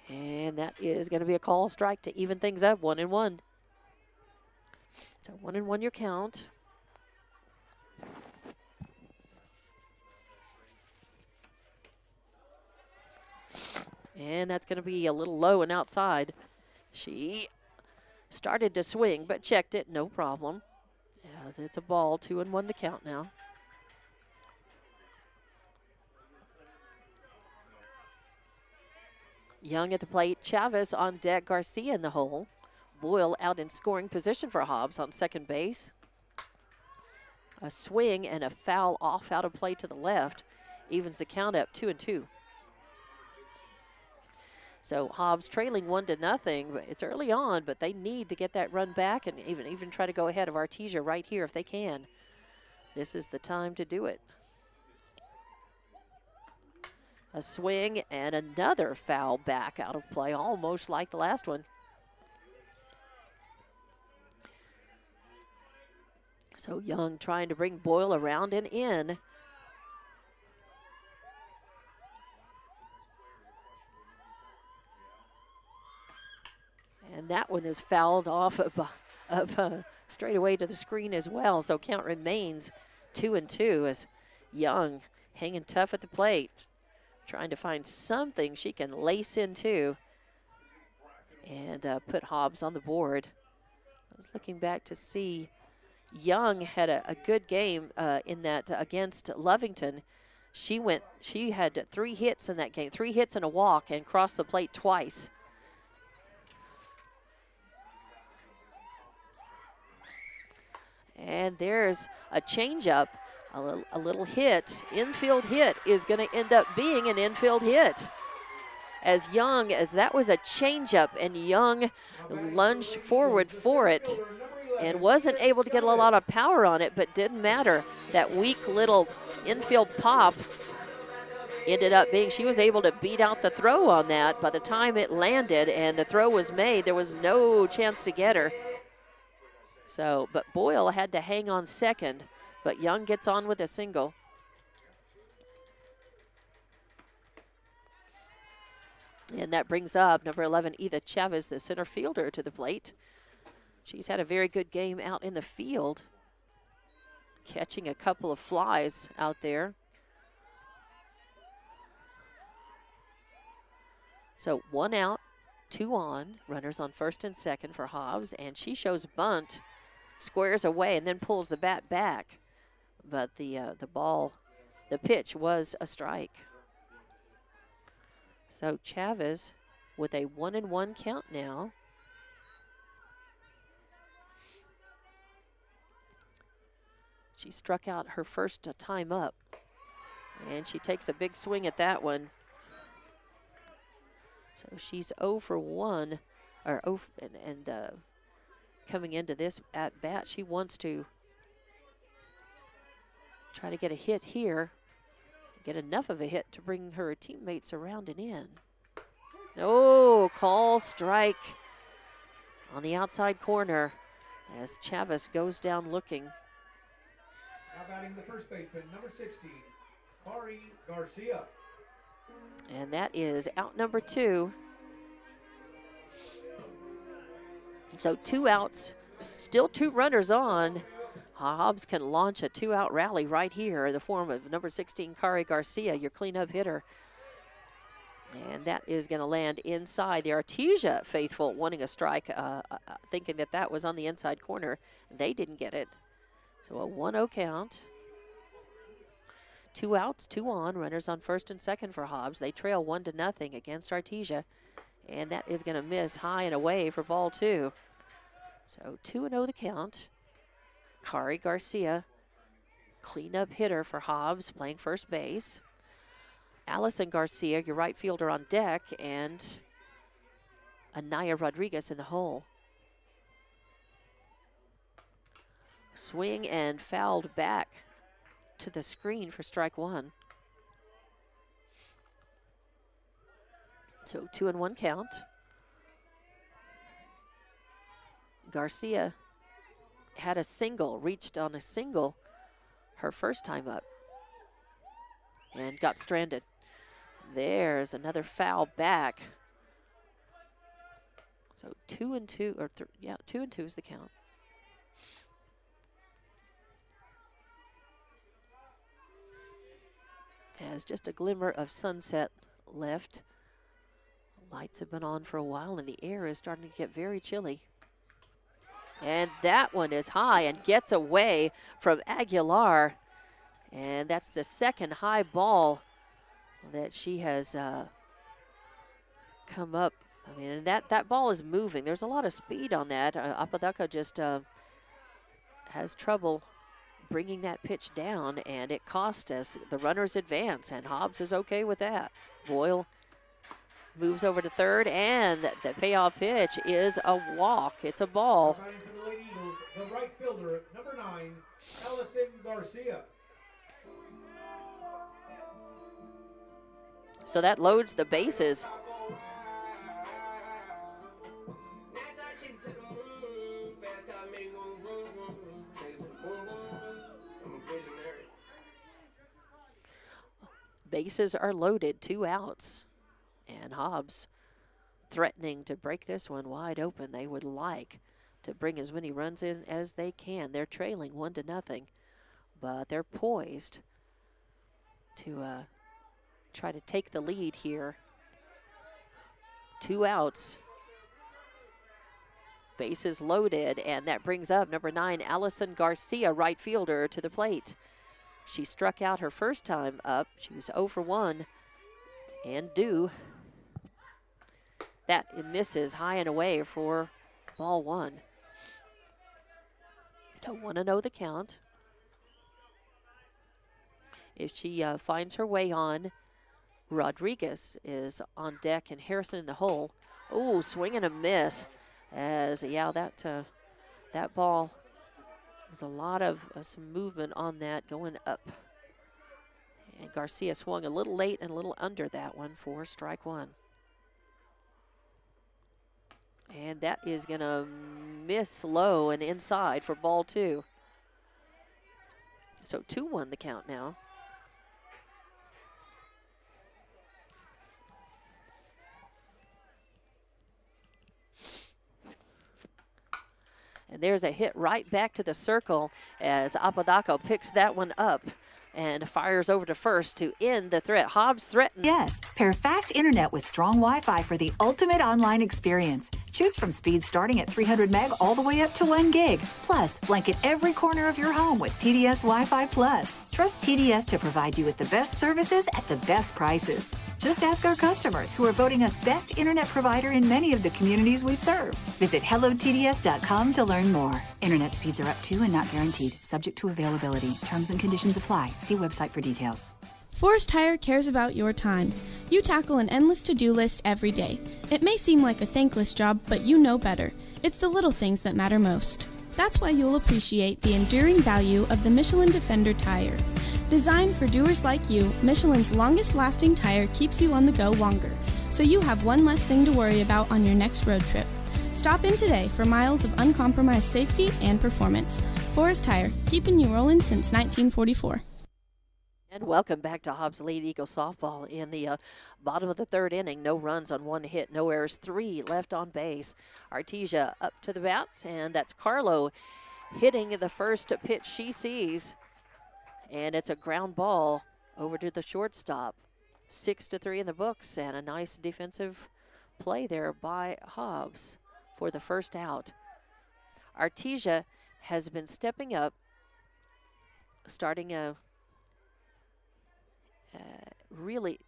And that is going to be a call strike to even things up, 1-1. So 1-1 your count. And that's going to be a little low and outside. She started to swing, but checked it, no problem. As it's a ball, 2-1 the count now. Young at the plate, Chavez on deck, Garcia in the hole. Boyle out in scoring position for Hobbs on second base. A swing and a foul off out of play to the left evens the count up 2-2. So Hobbs trailing 1-0, but it's early on, but they need to get that run back and even try to go ahead of Artesia right here if they can. This is the time to do it. A swing and another foul back out of play, almost like the last one. So Young trying to bring Boyle around and in. And that one is fouled off straight away to the screen as well. So count remains 2-2 as Young hanging tough at the plate, trying to find something she can lace into and put Hobbs on the board. I was looking back to see Young had a good game in that against Lovington. She had 3 hits in that game, 3 hits and a walk, and crossed the plate twice. And there's a changeup, a little hit. Infield hit is going to end up being an infield hit. As that was a changeup, and Young lunged forward for it and wasn't able to get a lot of power on it, but didn't matter. That weak little infield pop ended up being, she was able to beat out the throw on that. By the time it landed and the throw was made, there was no chance to get her. So, but Boyle had to hang on second, but Young gets on with a single. And that brings up number 11, Edith Chavez, the center fielder, to the plate. She's had a very good game out in the field, catching a couple of flies out there. So 1 out, 2 on, runners on first and second for Hobbs, and she shows bunt, squares away, and then pulls the bat back. But the pitch was a strike. So Chavez with a 1-1 count now. She struck out her first time up, and she takes a big swing at that one. So she's 0 for 1, or 0 and coming into this at bat, she wants to try to get a hit here, get enough of a hit to bring her teammates around and in. Oh, call strike on the outside corner as Chavez goes down looking. Now batting the first baseman, number 16, Kari Garcia. And that is out number 2. So 2 outs, still 2 runners on. Hobbs can launch a 2-out rally right here in the form of number 16, Kari Garcia, your cleanup hitter. And that is going to land inside. The Artesia faithful wanting a strike, thinking that that was on the inside corner. They didn't get it. So a 1-0 count. 2 outs, 2 on, runners on first and second for Hobbs. They trail 1-0 against Artesia, and that is going to miss high and away for ball 2. So 2-0 the count. Kari Garcia, cleanup hitter for Hobbs, playing first base. Allison Garcia, your right fielder, on deck, and Anaya Rodriguez in the hole. Swing and fouled back to the screen for strike 1. So 2-1 count. Garcia had a single, reached on a single her first time up and got stranded. There's another foul back. So 2-2, or 2-2 is the count. Has just a glimmer of sunset left. Lights have been on for a while, and the air is starting to get very chilly. And that one is high and gets away from Aguilar. And that's the second high ball that she has come up. I mean, and that ball is moving. There's a lot of speed on that. Apodaca just has trouble bringing that pitch down, and it cost us the runner's advance, and Hobbs is okay with that. Boyle moves over to third, and the payoff pitch is a walk. It's a ball. Batting for the Lady Eagles, the right fielder, number 9, Allison Garcia. So that loads the bases. Bases are loaded, 2 outs. And Hobbs threatening to break this one wide open. They would like to bring as many runs in as they can. They're trailing 1-0, but they're poised to try to take the lead here. 2 outs. Bases loaded, and that brings up number 9, Allison Garcia, right fielder, to the plate. She struck out her first time up. She was 0 for 1 and due. That misses high and away for ball 1. Don't want to know the count. If she finds her way on, Rodriguez is on deck and Harrison in the hole. Oh, swing and a miss. As, yeah, that ball, there's a lot of some movement on that going up. And Garcia swung a little late and a little under that one for strike one. And that is going to miss low and inside for ball two. So 2-1 the count now. And there's a hit right back to the circle as Apodaca picks that one up and fires over to first to end the threat. Hobbs threatened. Yes, pair fast internet with strong Wi-Fi for the ultimate online experience. Choose from speeds starting at 300 meg all the way up to 1 gig. Plus, blanket every corner of your home with TDS Wi-Fi Plus. Trust TDS to provide you with the best services at the best prices. Just ask our customers who are voting us best internet provider in many of the communities we serve. Visit hellotds.com to learn more. Internet speeds are up to and not guaranteed, subject to availability. Terms and conditions apply. See website for details. Forest Tire cares about your time. You tackle an endless to-do list every day. It may seem like a thankless job, but you know better. It's the little things that matter most. That's why you'll appreciate the enduring value of the Michelin Defender tire. Designed for doers like you, Michelin's longest-lasting tire keeps you on the go longer, so you have one less thing to worry about on your next road trip. Stop in today for miles of uncompromised safety and performance. Forest Tire, keeping you rolling since 1944. And welcome back to Hobbs Lead Eagle softball in the bottom of the third inning. No runs on one hit, no errors, 3 left on base. Artesia up to the bat, and that's Carlo hitting the first pitch she sees. And it's a ground ball over to the shortstop. 6-3 in the books, and a nice defensive play there by Hobbs for the first out. Artesia has been stepping up, starting a really,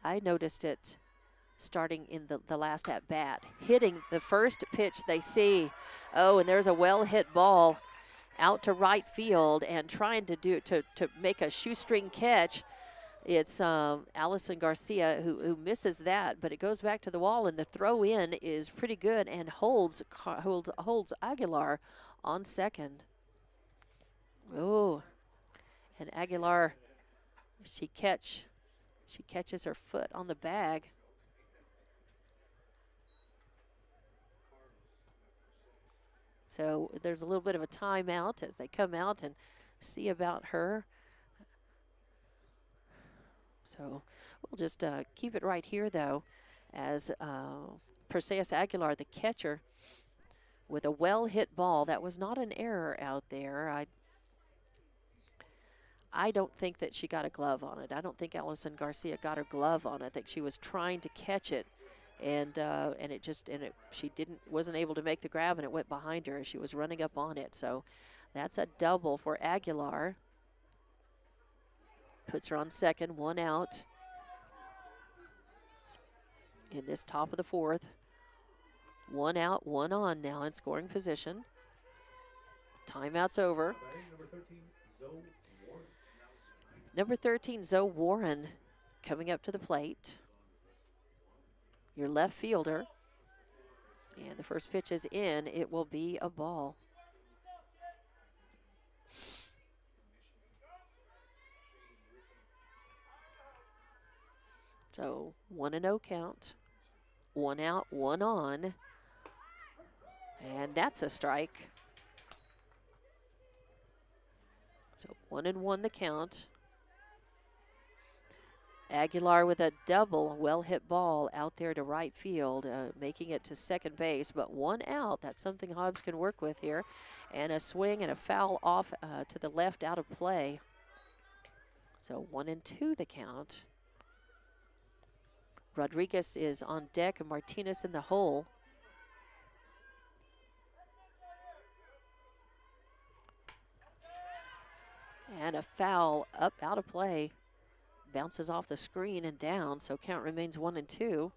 I noticed it starting in the last at bat, hitting the first pitch they see. Oh, and there's a well-hit ball out to right field, and trying to make a shoestring catch. It's Allison Garcia who misses that, but it goes back to the wall, and the throw in is pretty good and holds Aguilar on second. Oh, and Aguilar, she catches her foot on the bag. So there's a little bit of a timeout as they come out and see about her. So we'll just keep it right here, though, as Perseus Aguilar, the catcher, with a well-hit ball. That was not an error out there. I don't think that she got a glove on it. I don't think Allison Garcia got her glove on it. I think she was trying to catch it, and she wasn't able to make the grab, and it went behind her as she was running up on it. So that's a double for Aguilar. Puts her on second, 1 out in this top of the fourth. 1 out, 1 on now in scoring position. Timeout's over. Number 13, Zoe Warren, coming up to the plate. Your left fielder. And the first pitch is in. It will be a ball. So 1-0 count. 1 out, 1 on. And that's a strike. So 1-1 the count. Aguilar with a double, well-hit ball out there to right field, making it to second base, but 1 out. That's something Hobbs can work with here. And a swing and a foul off to the left, out of play. So 1-2 the count. Rodriguez is on deck and Martinez in the hole. And a foul up, out of play. Bounces off the screen and down, so count remains 1-2.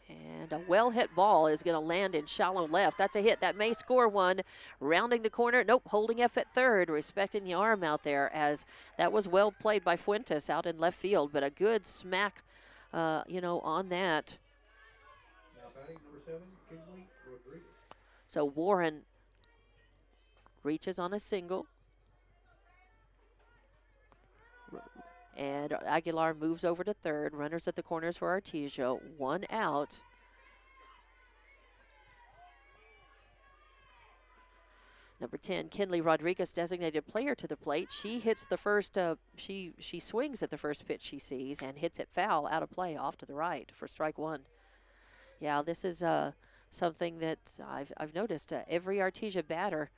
And a well-hit ball is going to land in shallow left. That's a hit. That may score one. Rounding the corner. Nope, holding F at third, respecting the arm out there, as that was well played by Fuentes out in left field, but a good smack on that. Now batting number 7, Kingsley Rodriguez. So Warren reaches on a single. And Aguilar moves over to third. Runners at the corners for Artesia. 1 out. Number 10, Kinley Rodriguez, designated player to the plate. She hits the first, she swings at the first pitch she sees and hits it foul out of play off to the right for strike 1. Yeah, this is something that I've noticed. Every Artesia batter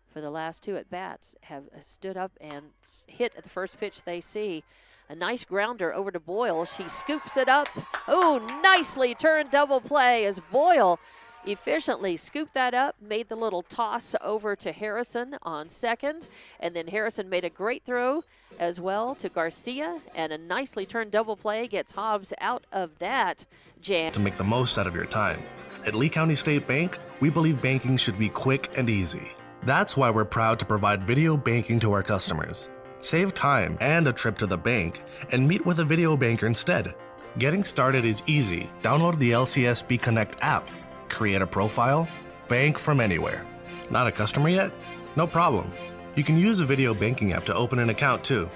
for the last 2 at-bats have stood up and hit at the first pitch they see. A nice grounder over to Boyle. She scoops it up. Oh, nicely turned double play as Boyle efficiently scooped that up, made the little toss over to Harrison on second, and then Harrison made a great throw as well to Garcia, and a nicely turned double play gets Hobbs out of that jam. To make the most out of your time. At Lee County State Bank, we believe banking should be quick and easy. That's why we're proud to provide video banking to our customers. Save time and a trip to the bank, and meet with a video banker instead. Getting started is easy. Download the LCSB Connect app. Create a profile, bank from anywhere. Not a customer yet? No problem. You can use a video banking app to open an account too.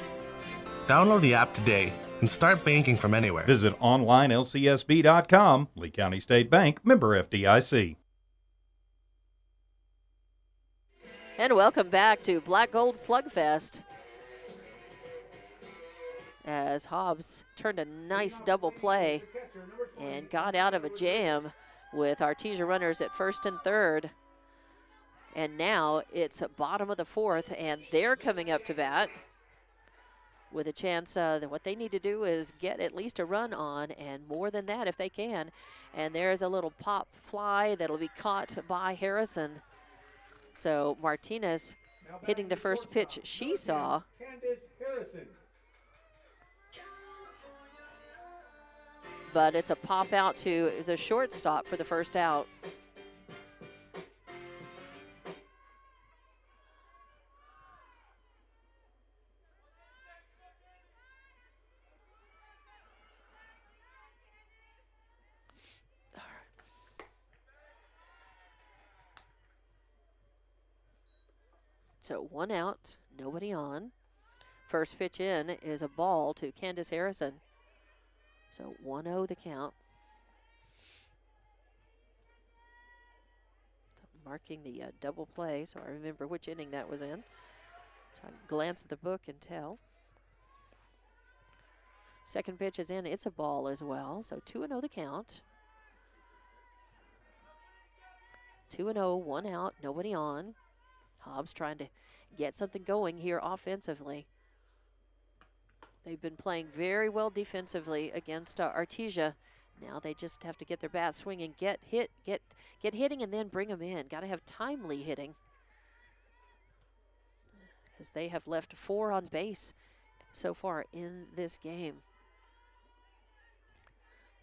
Download the app today and start banking from anywhere. Visit onlinelcsb.com. Lee County State Bank, member FDIC. And welcome back to Black Gold Slugfest. As Hobbs turned a nice double play and got out of a jam with Artesia runners at first and third. And now it's bottom of the 4th, and they're coming up to bat with a chance that what they need to do is get at least a run on, and more than that if they can. And there's a little pop fly that'll be caught by Harrison. So Martinez hitting the first pitch she saw. Candace Harrison. But it's a pop out to the shortstop for the first out. All right. So 1 out, nobody on. First pitch in is a ball to Candace Harrison. So 1-0 the count. So marking the double play, so I remember which inning that was in. So I can glance at the book and tell. Second pitch is in, it's a ball as well. So 2-0 the count. 2-0, 1 out, nobody on. Hobbs trying to get something going here offensively. They've been playing very well defensively against Artesia. Now they just have to get their bats swinging, get hitting, and then bring them in. Got to have timely hitting, as they have left 4 on base so far in this game.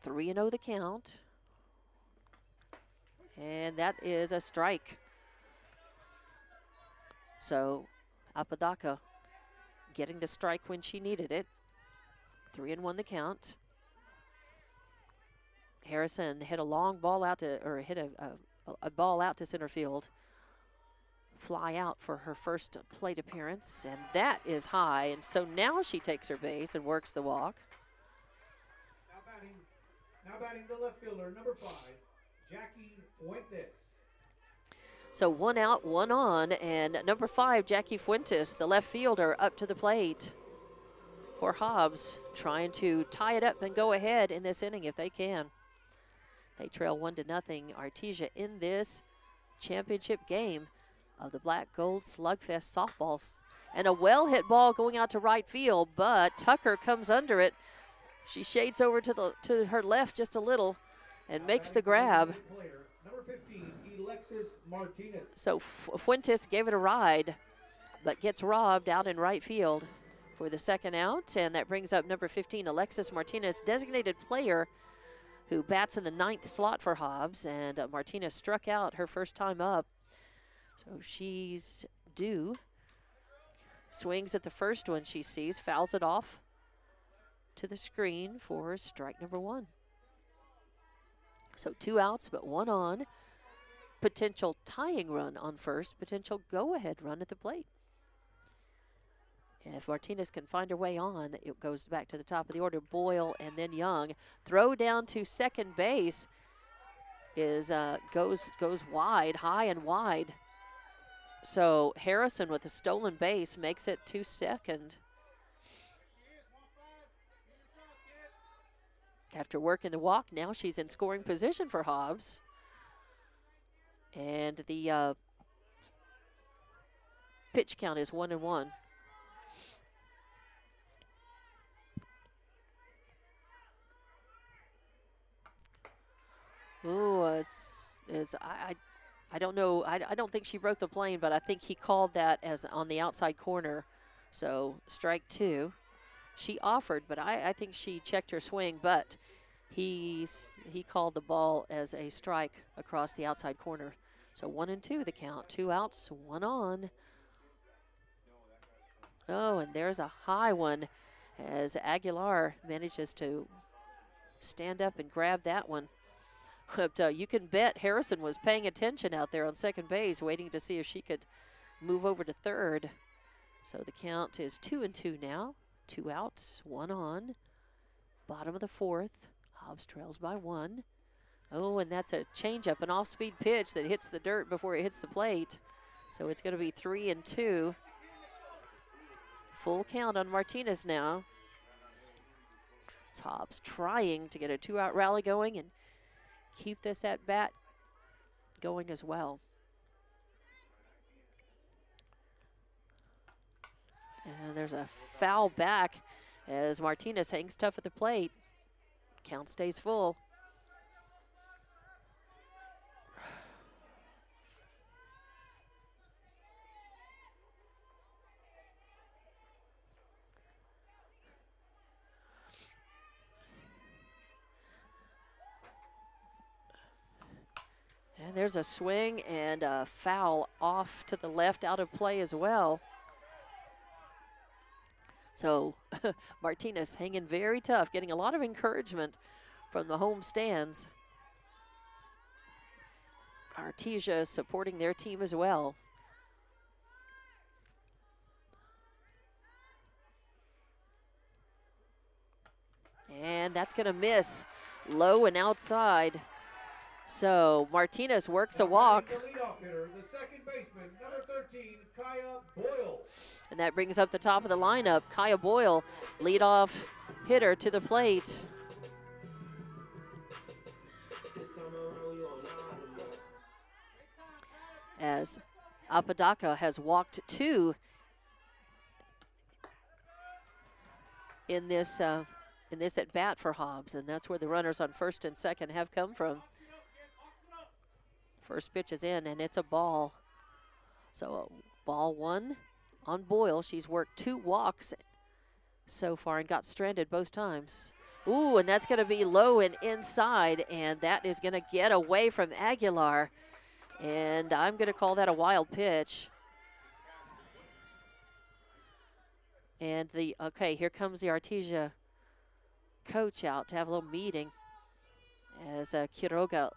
3-0 the count, and that is a strike. So Apodaca getting the strike when she needed it. 3-1 the count. Harrison hit a long ball out to, or hit a ball out to center field. Fly out for her first plate appearance, and that is high. And so now she takes her base and works the walk. Now batting the left fielder, number 5, Jackie Fuentes. So 1 out, 1 on, and number 5, Jackie Fuentes, the left fielder, up to the plate for Hobbs, trying to tie it up and go ahead in this inning if they can. They trail 1-0 Artesia in this championship game of the Black Gold Slugfest softballs. And a well-hit ball going out to right field, but Tucker comes under it. She shades over to her left just a little and makes the grab. Number 15, Alexis Martinez. So Fuentes gave it a ride, but gets robbed out in right field for the second out, and that brings up number 15, Alexis Martinez, designated player who bats in the 9th slot for Hobbs, and Martinez struck out her first time up. So she's due. Swings at the first one she sees, fouls it off to the screen for strike number 1. So 2 outs, but 1 on. Potential tying run on first, potential go-ahead run at the plate. If Martinez can find her way on, it goes back to the top of the order. Boyle and then Young. Throw down to second base is goes wide, high and wide. So Harrison with a stolen base makes it to second. After working the walk, now she's in scoring position for Hobbs. And the pitch count is 1-1. Ooh, I don't know. I don't think she broke the plane, but I think he called that as on the outside corner. So strike 2. She offered, but I think she checked her swing, but he called the ball as a strike across the outside corner. So 1-2 the count. 2 outs, 1 on. Oh, and there's a high one as Aguilar manages to stand up and grab that one. But you can bet Harrison was paying attention out there on second base, waiting to see if she could move over to third. So the count is 2-2 now. 2 outs, 1 on. Bottom of the 4th. Hobbs trails by 1. Oh, and that's a changeup, an off-speed pitch that hits the dirt before it hits the plate. So it's going to be 3-2. Full count on Martinez now. Hobbs trying to get a 2-out rally going and keep this at bat going as well. And there's a foul back as Martinez hangs tough at the plate. Count stays full. And there's a swing and a foul off to the left, out of play as well. So Martinez hanging very tough, getting a lot of encouragement from the home stands. Artesia supporting their team as well. And that's going to miss, low and outside. So Martinez works a walk. The leadoff hitter, the second baseman, number 13, Kaya Boyle. And that brings up the top of the lineup. Kaya Boyle, leadoff hitter to the plate. As Apodaca has walked 2 in this at bat for Hobbs, and that's where the runners on first and second have come from. First pitch is in, and it's a ball. So ball 1 on Boyle. She's worked 2 walks so far and got stranded both times. Ooh, and that's going to be low and inside, and that is going to get away from Aguilar. And I'm going to call that a wild pitch. And okay, here comes the Artesia coach out to have a little meeting. As Aguilar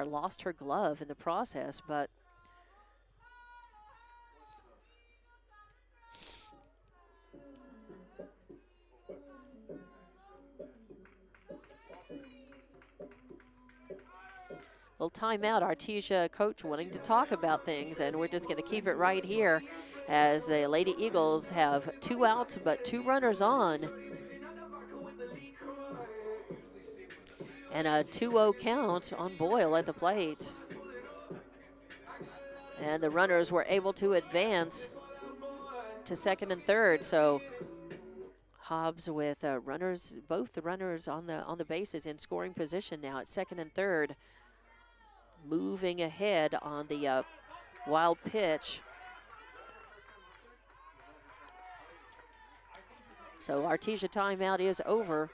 lost her glove in the process, but little timeout. Artesia coach wanting to talk about things, and we're just going to keep it right here as the Lady Eagles have 2 outs but 2 runners on. And a 2-0 count on Boyle at the plate. And the runners were able to advance to second and third. So Hobbs with runners, both the runners on the bases in scoring position now at second and third. Moving ahead on the wild pitch. So Artesia timeout is over.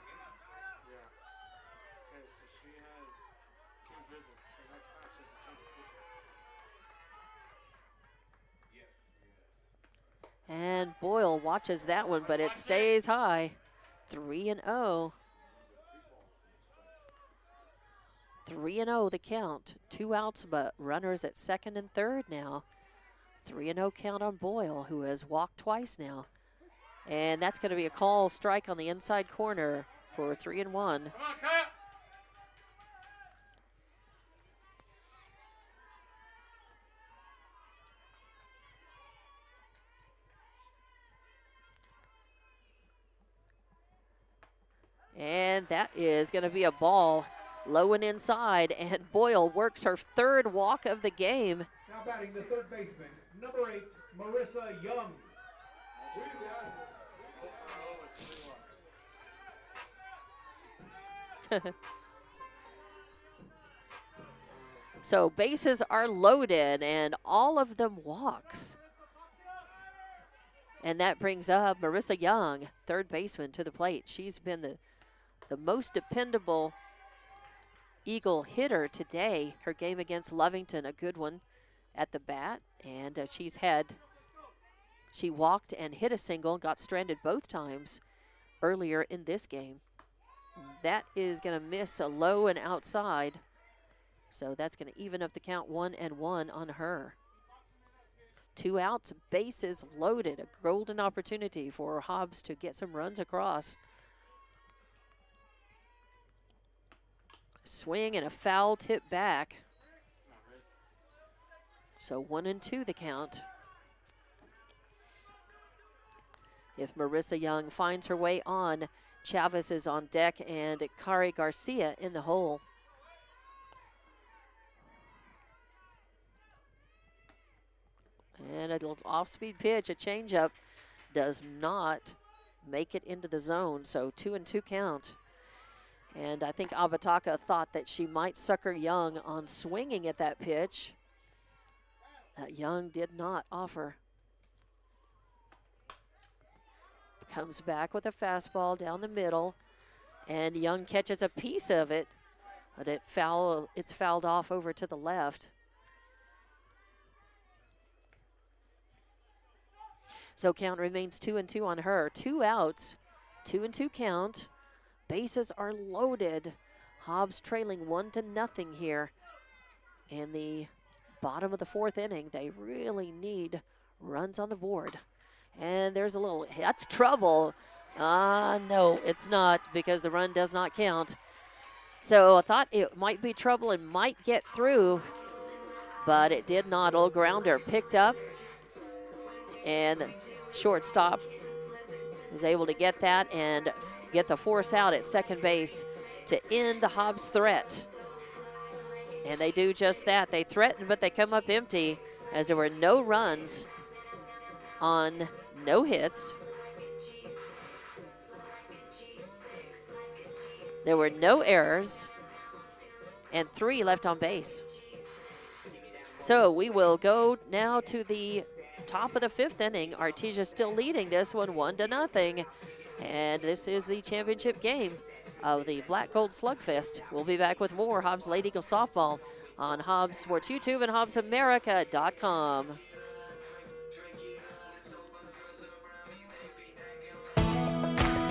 And Boyle watches that one, but it stays high. 3-0. 3-0 the count. 2 outs, but runners at second and third now. 3-0 count on Boyle, who has walked twice now. And that's going to be a call strike on the inside corner for 3-1. And that is going to be a ball low and inside, and Boyle works her third walk of the game. Now batting the third baseman, number 8, Marissa Young. So bases are loaded, and all of them walks. And that brings up Marissa Young, third baseman, to the plate. She's been the most dependable Eagle hitter today. Her game against Lovington, a good one at the bat. And she walked and hit a single, got stranded both times earlier in this game. That is going to miss a low and outside. So that's going to even up the count 1-1 on her. 2 outs, bases loaded. A golden opportunity for Hobbs to get some runs across. Swing and a foul tip back. So 1-2 the count. If Marissa Young finds her way on, Chavez is on deck and Kari Garcia in the hole. And a little off-speed pitch, a changeup, does not make it into the zone. So 2-2 count. And I think Abataka thought that she might sucker Young on swinging at that pitch. Young did not offer. Comes back with a fastball down the middle, and Young catches a piece of it, but it's fouled off over to the left. So count remains 2-2 on her. 2 outs, 2-2 count. Bases are loaded. Hobbs trailing 1-0 here in the bottom of the 4th inning. They really need runs on the board. And there's a little, that's trouble. No, it's not, because the run does not count. So I thought it might be trouble and might get through, but it did not. Old grounder picked up, and shortstop was able to get that and get the force out at second base to end the Hobbs threat. And they do just that. They threaten, but they come up empty, as there were no runs on no hits. There were no errors and 3 left on base. So we will go now to the top of the 5th inning. Artesia still leading this one 1-0. And this is the championship game of the Black Gold Slugfest. We'll be back with more Hobbs Lady Eagle softball on Hobbs Sports YouTube and HobbsAmerica.com.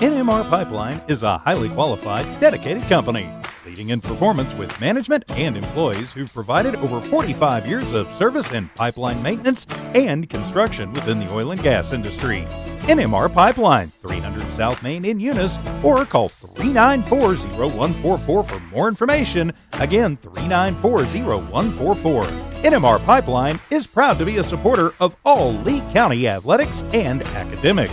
NMR Pipeline is a highly qualified, dedicated company, leading in performance with management and employees who've provided over 45 years of service in pipeline maintenance and construction within the oil and gas industry. NMR Pipeline, 300 South Main in Eunice, or call 394-0144 for more information. Again, 394-0144. NMR Pipeline is proud to be a supporter of all Lee County athletics and academics.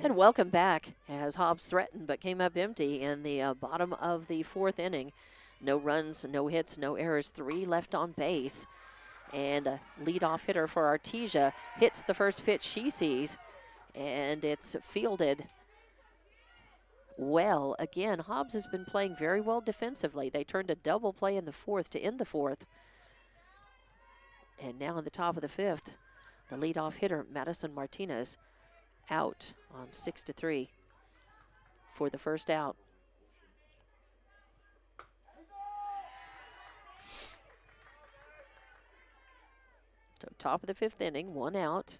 And welcome back, as Hobbs threatened but came up empty in the bottom of the 4th inning. No runs, no hits, no errors, 3 left on base. And a leadoff hitter for Artesia hits the first pitch she sees, and it's fielded well. Again, Hobbs has been playing very well defensively. They turned a double play in the 4th to end the 4th. And now in the top of the 5th, the leadoff hitter, Madison Martinez, out on 6-3 for the first out. So top of the 5th inning, 1 out.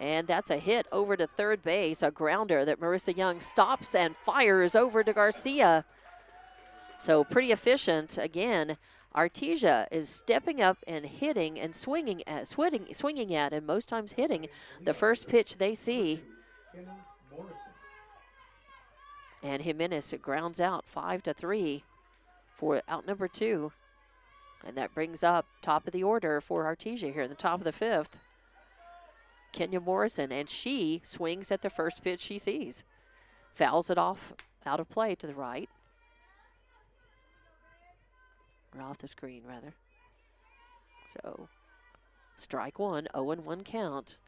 And that's a hit over to third base, a grounder that Marissa Young stops and fires over to Garcia. So pretty efficient. Again, Artesia is stepping up and hitting and swinging at, and most times hitting the first pitch they see. And Jimenez grounds out 5-3 for out number 2. And that brings up top of the order for Artesia here in the top of the 5th. Kenya Morrison, and she swings at the first pitch she sees. Fouls it off, out of play to the right. Or off the screen, rather. So, strike one, 0-1 count.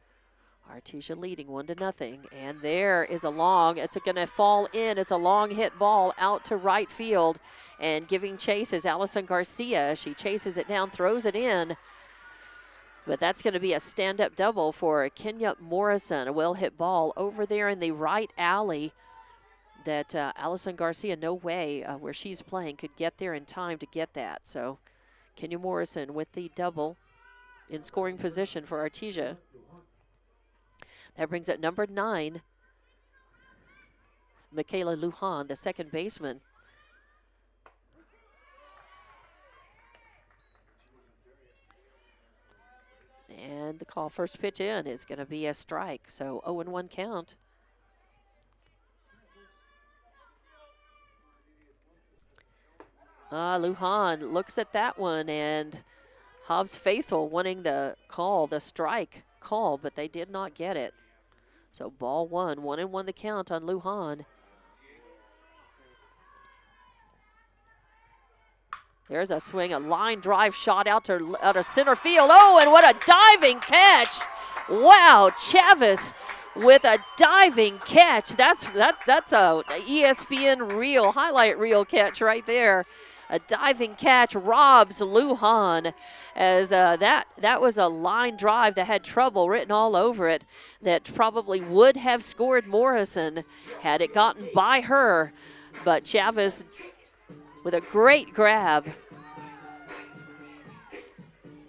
Artesia leading 1-0. And there is a long, it's going to fall in. It's a long hit ball out to right field. And giving chase is Allison Garcia. She chases it down, throws it in. But that's going to be a stand-up double for Kenya Morrison. A well-hit ball over there in the right alley that Allison Garcia, no way where she's playing, could get there in time to get that. So Kenya Morrison with the double in scoring position for Artesia. That brings up number 9, Michaela Lujan, the second baseman. And the call first pitch in is going to be a strike. So 0-1 count. Lujan looks at that one, and Hobbs faithful wanting the call, the strike call, but they did not get it. So ball 1-1 the count on Lujan. There's a swing, a line drive shot out to center field. Oh, and what a diving catch. Wow, Chavez with a diving catch. That's a ESPN reel, highlight reel catch right there. A diving catch robs Lujan, as that was a line drive that had trouble written all over it, that probably would have scored Morrison had it gotten by her. But Chavez with a great grab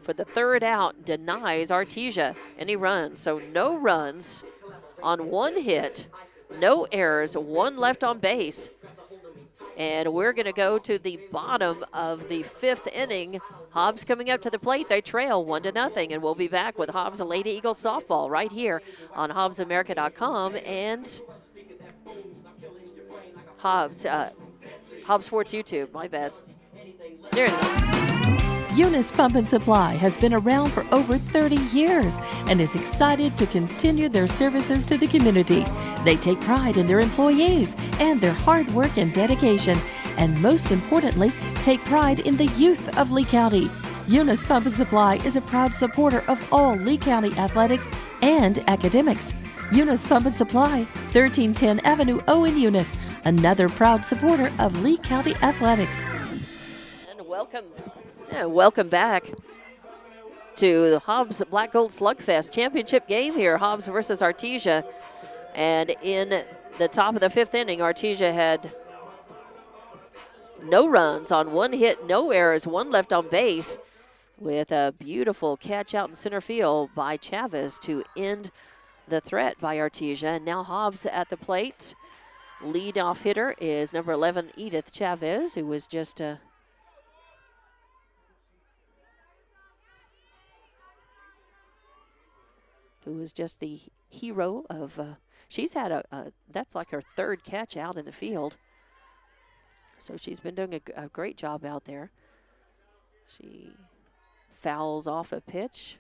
for the third out denies Artesia any runs. So no runs on one hit, no errors, one left on base. And we're going to go to the bottom of the 5th inning. Hobbs coming up to the plate. They trail 1-0, and we'll be back with Hobbs and Lady Eagles softball right here on HobbsAmerica.com and Hobbs Sports YouTube. My bad. There it is. Eunice Pump and Supply has been around for over 30 years and is excited to continue their services to the community. They take pride in their employees and their hard work and dedication, and most importantly, take pride in the youth of Lee County. Eunice Pump and Supply is a proud supporter of all Lee County athletics and academics. Eunice Pump and Supply, 1310 Avenue O in Eunice, another proud supporter of Lee County athletics. And welcome back to the Hobbs Black Gold Slugfest championship game here, Hobbs versus Artesia. And in the top of the 5th inning, Artesia had no runs on one hit, no errors, one left on base, with a beautiful catch out in center field by Chavez to end the threat by Artesia. And now Hobbs at the plate. Lead-off hitter is number 11, Edith Chavez, who was just the hero of, she's had that's like her 3rd catch out in the field. So she's been doing a great job out there. She fouls off a pitch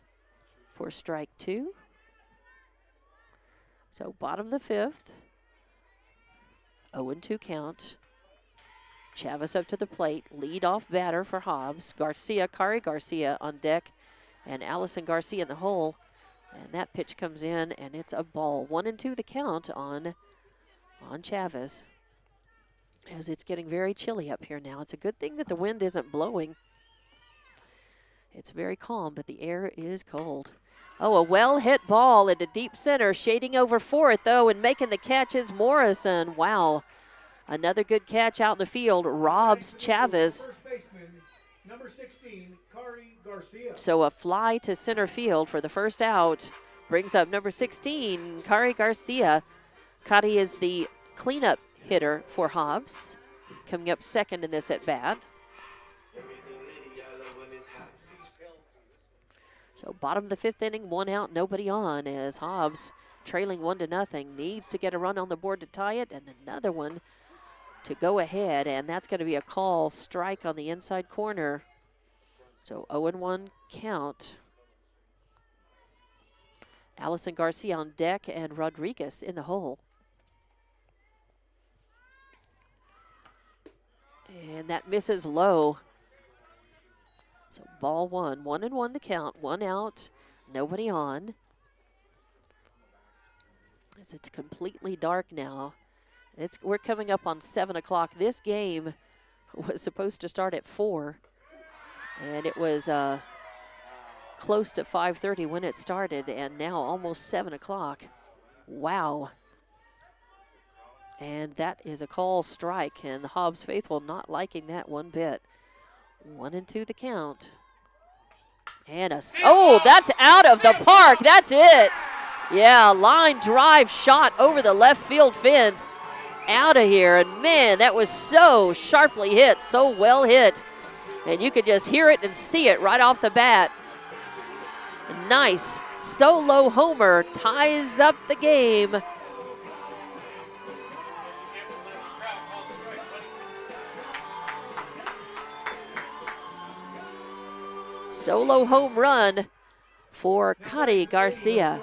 for strike 2. So bottom of the 5th, 0-2 count. Chavez up to the plate, lead-off batter for Hobbs. Kari Garcia on deck, and Allison Garcia in the hole. And that pitch comes in, and it's a ball. 1-2 the count on Chavez, as it's getting very chilly up here now. It's a good thing that the wind isn't blowing. It's very calm, but the air is cold. Oh, a well-hit ball into deep center, shading over for it, though, and making the catch is Morrison. Wow. Another good catch out in the field robs Chavez. Number 16, Kari Garcia. So a fly to center field for the first out brings up number 16, Kari Garcia. Kari is the cleanup hitter for Hobbs, coming up second in this at bat. So bottom of the 5th inning, 1 out, nobody on, as Hobbs trailing 1-0, needs to get a run on the board to tie it, and another one to go ahead, and that's going to be a call strike on the inside corner. So 0-1 count. Allison Garcia on deck and Rodriguez in the hole. And that misses low. So ball 1, 1-1 the count, 1 out, nobody on. As it's completely dark now. We're coming up on 7 o'clock. This game was supposed to start at 4, and it was close to 5:30 when it started, and now almost 7 o'clock. Wow. And that is a call strike, and the Hobbs faithful not liking that one bit. 1-2 the count. And that's out of the park. That's it. Yeah, line drive shot over the left field fence. Out of here. And man, that was so sharply hit, so well hit. And you could just hear it and see it right off the bat. A nice solo homer ties up the game. Solo home run for Kari Garcia.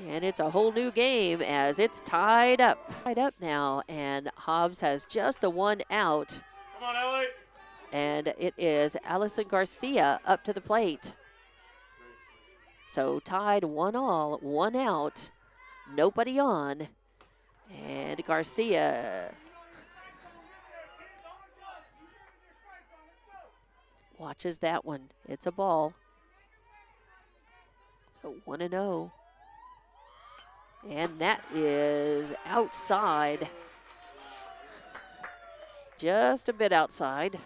And it's a whole new game as it's tied up. Tied up now, and Hobbs has just the 1 out. Come on, Ellie. And it is Allison Garcia up to the plate. So tied 1-1, 1 out, nobody on. And Garcia watches that one. It's a ball. So 1-0. And that is outside. Just a bit outside.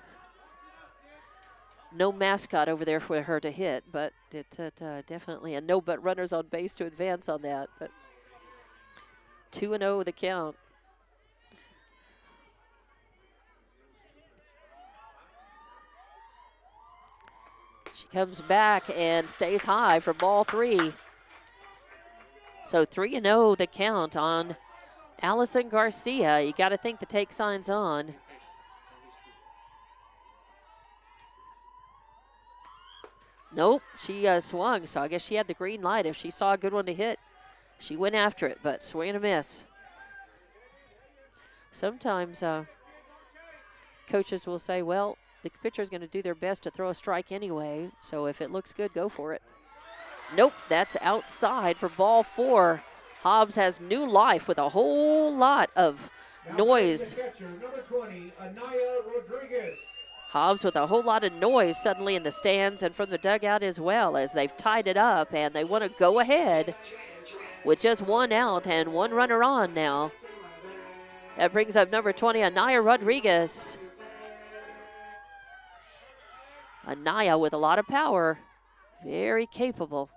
No mascot over there for her to hit, but it definitely a no but runners on base to advance on that. But 2-0 the count. She comes back and stays high for ball 3. So 3-0 the count on Allison Garcia. You got to think the take sign's on. Nope, she swung, so I guess she had the green light. If she saw a good one to hit, she went after it, but swing and a miss. Sometimes coaches will say, well, the pitcher's going to do their best to throw a strike anyway, so if it looks good, go for it. Nope, that's outside for ball 4. Hobbs has new life with a whole lot of noise. Number 20, Anaya Rodriguez. Hobbs with a whole lot of noise suddenly in the stands and from the dugout as well, as they've tied it up and they want to go ahead with just 1 out and 1 runner on now. That brings up number 20, Anaya Rodriguez. Anaya with a lot of power, very capable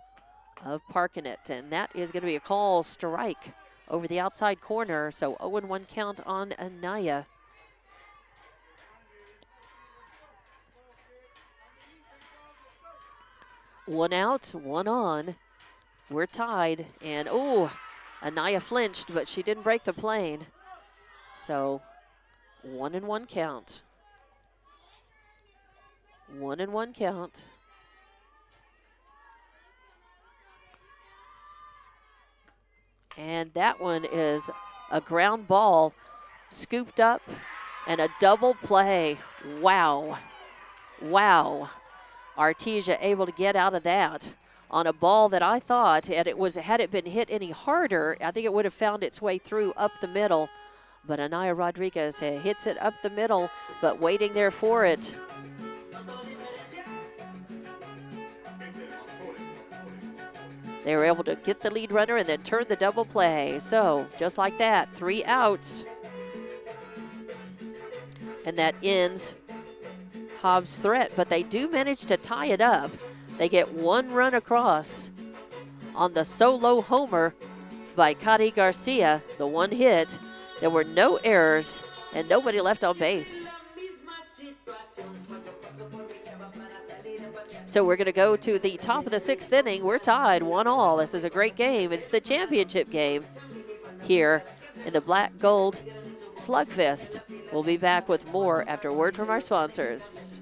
of parking it, and that is going to be a call strike over the outside corner, so 0-1 count on Anaya. One out, 1 on. We're tied, and Anaya flinched, but she didn't break the plane. So 1-1 count. 1-1 count. And that one is a ground ball scooped up and a double play. Wow. Wow. Artesia able to get out of that on a ball that I thought, had it been hit any harder, I think it would have found its way through up the middle. But Anaya Rodriguez hits it up the middle, but waiting there for it. They were able to get the lead runner and then turn the double play. So just like that, 3 outs. And that ends Hobbs' threat, but they do manage to tie it up. They get one run across on the solo homer by Cady Garcia, the one hit. There were no errors and nobody left on base. So we're going to go to the top of the 6th inning. We're tied 1-1. This is a great game. It's the championship game here in the Black Gold Slugfest. We'll be back with more after a word from our sponsors.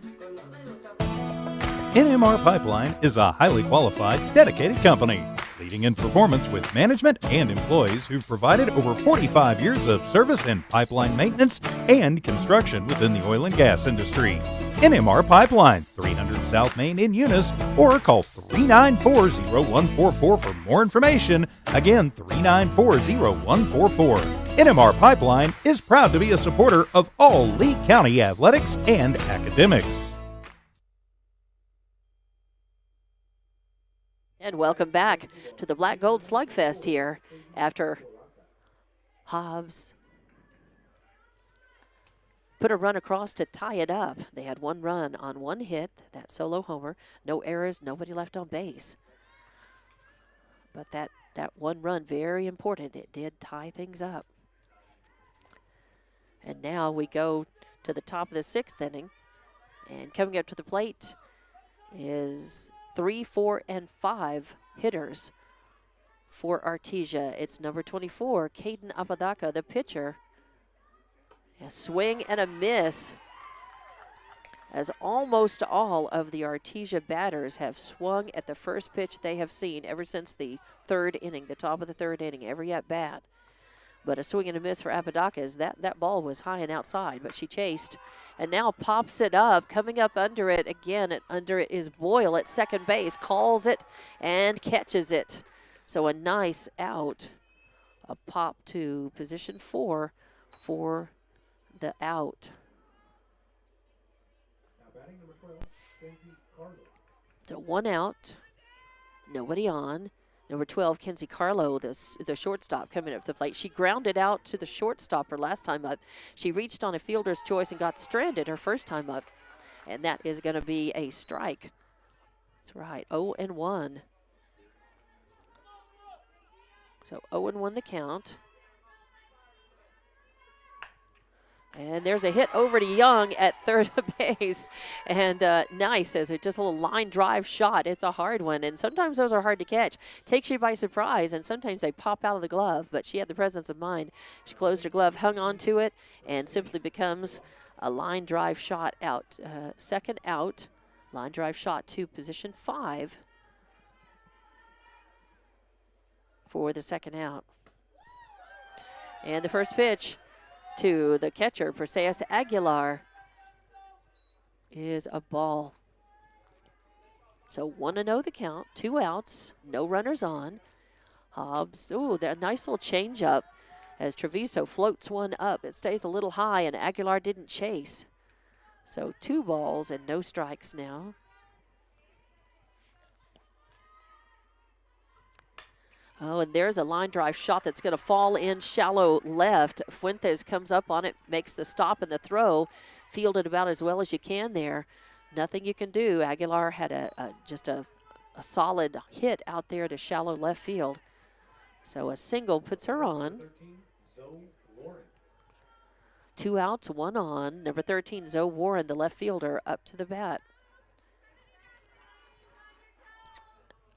NMR Pipeline is a highly qualified, dedicated company, leading in performance with management and employees who've provided over 45 years of service in pipeline maintenance and construction within the oil and gas industry. NMR Pipeline, 300 South Main in Eunice, or call 394-0144 for more information. Again, 394-0144. NMR Pipeline is proud to be a supporter of all Lee County athletics and academics. And welcome back to the Black Gold Slugfest here after Hobbs put a run across to tie it up. They had one run on one hit, that solo homer, no errors, nobody left on base. But that one run, very important. It did tie things up. And now we go to the top of the 6th inning. And coming up to the plate is 3, 4, and 5 hitters for Artesia. It's number 24, Caden Apodaca, the pitcher. A swing and a miss, as almost all of the Artesia batters have swung at the first pitch they have seen ever since the 3rd inning, the top of the 3rd inning, every at-bat. But a swing and a miss for Apodaca, as that ball was high and outside, but she chased and now pops it up. Coming up under it again, under it is Boyle at second base, calls it and catches it. So a nice out, a pop to position 4 for the out. Now batting number 12, Kenzie Carlo. So one out, nobody on. Number 12, Kenzie Carlo, the shortstop, coming up to the plate. She grounded out to the shortstop her last time up. She reached on a fielder's choice and got stranded her first time up. And that is going to be a strike. That's right, 0-1. So 0-1 the count. And there's a hit over to Young at third base. And nice, as just a little line drive shot. It's a hard one, and sometimes those are hard to catch. Takes you by surprise, and sometimes they pop out of the glove, but she had the presence of mind. She closed her glove, hung on to it, and simply becomes a line drive shot out. Second out, line drive shot to position 5 for the second out. And the first pitch to the catcher, Perseus Aguilar, is a ball. So 1-0 the count, 2 outs, no runners on. Hobbs, ooh, that nice little change up as Treviso floats one up. It stays a little high, and Aguilar didn't chase. So 2 balls and no strikes now. Oh, and there's a line drive shot that's going to fall in shallow left. Fuentes comes up on it, makes the stop and the throw. Fielded about as well as you can there. Nothing you can do. Aguilar had just a solid hit out there to shallow left field. So a single puts her on. 2 outs, 1 on. Number 13, Zoe Warren, the left fielder, up to the bat.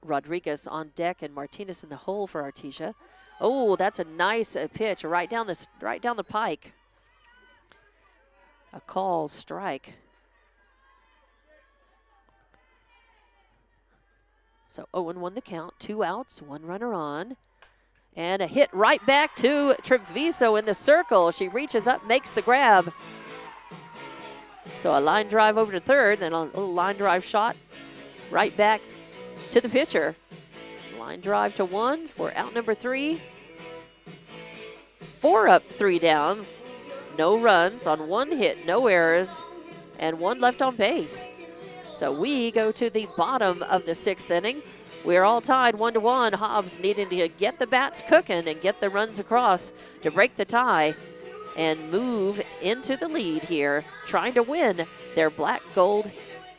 Rodriguez on deck and Martinez in the hole for Artesia. Oh, that's a nice pitch right down the pike. A call strike. So 0-1 the count, 2 outs, 1 runner on. And a hit right back to Treviso in the circle. She reaches up, makes the grab. So a line drive over to third, then a little line drive shot right back to the pitcher. Line drive to 1 for out number 3. 4 up, 3 down. No runs on 1 hit, no errors, and 1 left on base. So we go to the bottom of the 6th inning. We're all tied 1-1. Hobbs needing to get the bats cooking and get the runs across to break the tie and move into the lead here, trying to win their Black Gold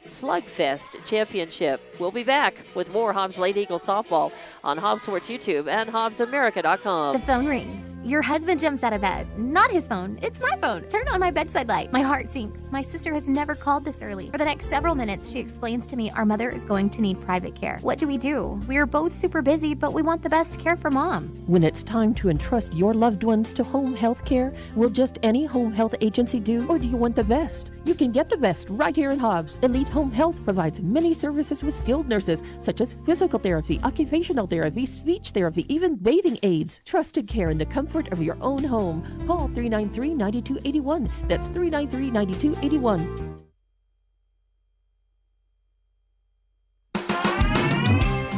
Slugfest Championship. We'll be back with more Hobbs Lady Eagles softball on Hobbs Sports YouTube and HobbsAmerica.com. The phone rings. Your husband jumps out of bed. Not his phone. It's my phone. Turn on my bedside light. My heart sinks. My sister has never called this early. For the next several minutes, she explains to me our mother is going to need private care. What do? We are both super busy, but we want the best care for Mom. When it's time to entrust your loved ones to home health care, will just any home health agency do, or do you want the best? You can get the best right here in Hobbs. Elite Home Health provides many services with skilled nurses, such as physical therapy, occupational therapy, speech therapy, even bathing aids. Trusted care in the comfort of your own home. Call 393-9281. That's 393-9281.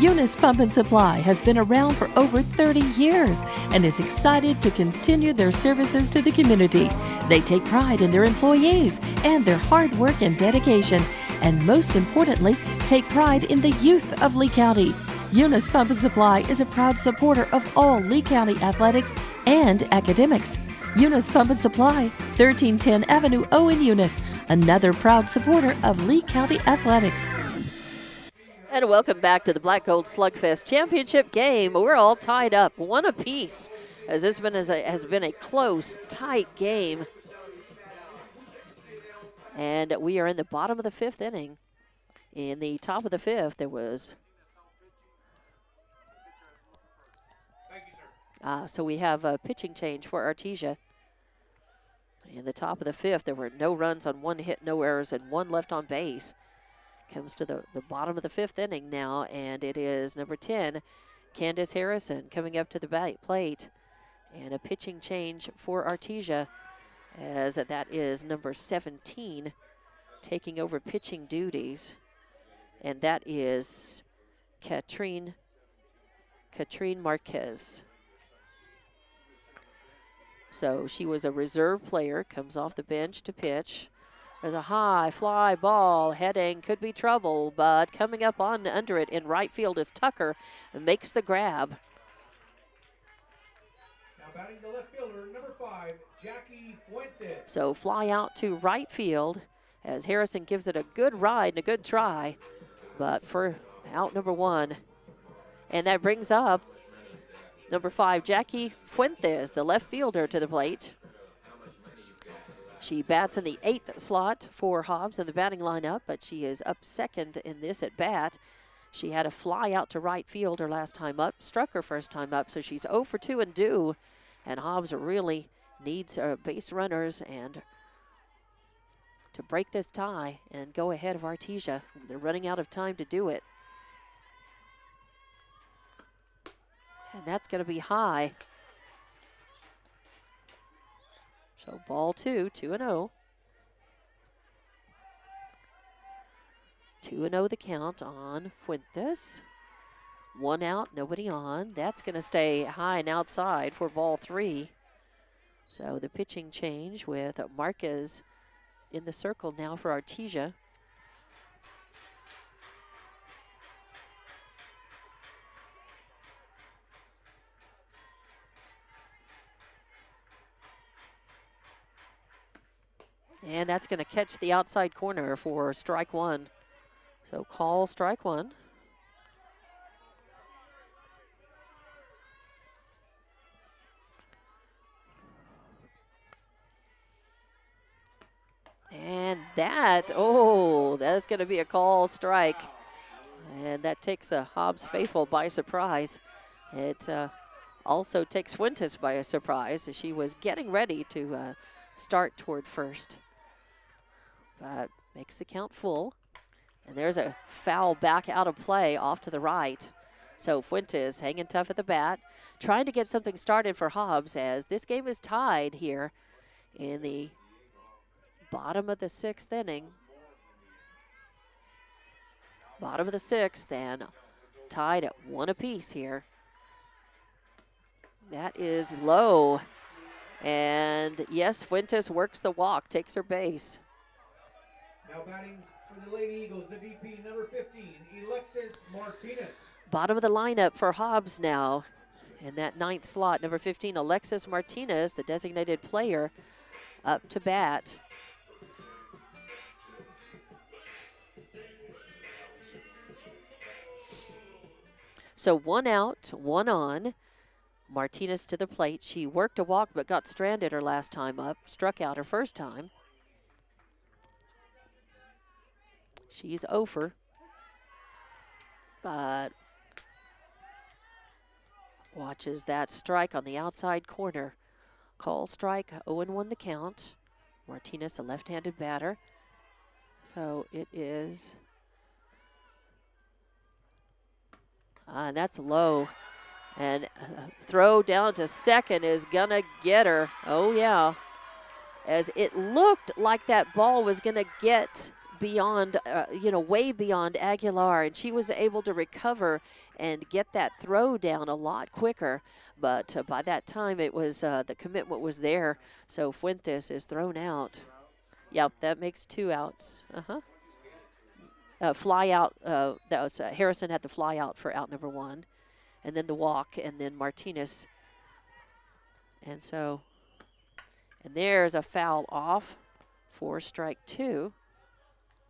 Eunice Pump and Supply has been around for over 30 years and is excited to continue their services to the community. They take pride in their employees and their hard work and dedication, and most importantly, take pride in the youth of Lee County. Eunice Pump and Supply is a proud supporter of all Lee County athletics and academics. Eunice Pump and Supply, 1310 Avenue O in Eunice, another proud supporter of Lee County athletics. And welcome back to the Black Gold Slugfest Championship game. We're all tied up, one apiece, as this has been a close, tight game. And we are in the bottom of the fifth inning. In the top of the fifth, there was... so we have a pitching change for Artesia. In the top of the fifth, there were no runs on one hit, no errors, and one left on base. Comes to the bottom of the fifth inning now, and it is number 10, Candace Harrison, coming up to the plate. And a pitching change for Artesia, as that is number 17, taking over pitching duties. And that is Katrine Marquez. So she was a reserve player, comes off the bench to pitch. There's a high fly ball heading, could be trouble, but coming up on under it in right field is Tucker and makes the grab. Now batting the left fielder, number 5, Jackie Fuentes. So fly out to right field as Harrison gives it a good ride and a good try, but for out number 1. And that brings up number 5, Jackie Fuentes, the left fielder, to the plate. She bats in the 8th slot for Hobbs in the batting lineup, but she is up second in this at bat. She had a fly out to right field her last time up, struck her first time up, so she's 0 for 2 and due. And Hobbs really needs base runners and to break this tie and go ahead of Artesia. They're running out of time to do it. And that's going to be high. So ball 2, 2-0. 2-0 the count on Fuentes. 1 out, nobody on. That's going to stay high and outside for ball 3. So the pitching change with Marquez in the circle now for Artesia. And that's going to catch the outside corner for strike 1. So call strike 1. And that's going to be a call strike. And that takes the Hobbs faithful by surprise. It also takes Fuentes by a surprise as she was getting ready to start toward first. But makes the count full. And there's a foul back out of play off to the right. So Fuentes hanging tough at the bat, trying to get something started for Hobbs as this game is tied here in the bottom of the 6th inning. Bottom of the 6th and tied at 1 apiece here. That is low. And yes, Fuentes works the walk, takes her base. Now batting for the Lady Eagles, the DP, number 15, Alexis Martinez. Bottom of the lineup for Hobbs now. In that 9th slot, number 15, Alexis Martinez, the designated player, up to bat. So 1 out, 1 on. Martinez to the plate. She worked a walk but got stranded her last time up. Struck out her first time. She's over. But watches that strike on the outside corner. Call strike, 0-1 the count. Martinez, a left-handed batter. So it is, and that's low. And throw down to second is gonna get her. Oh yeah. As it looked like that ball was gonna get beyond, way beyond Aguilar, and she was able to recover and get that throw down a lot quicker. But by that time, it was the commitment was there. So Fuentes is thrown out. Yep, that makes 2 outs. Fly out. That was Harrison had the fly out for out number 1, and then the walk, and then Martinez. And there's a foul off for strike 2.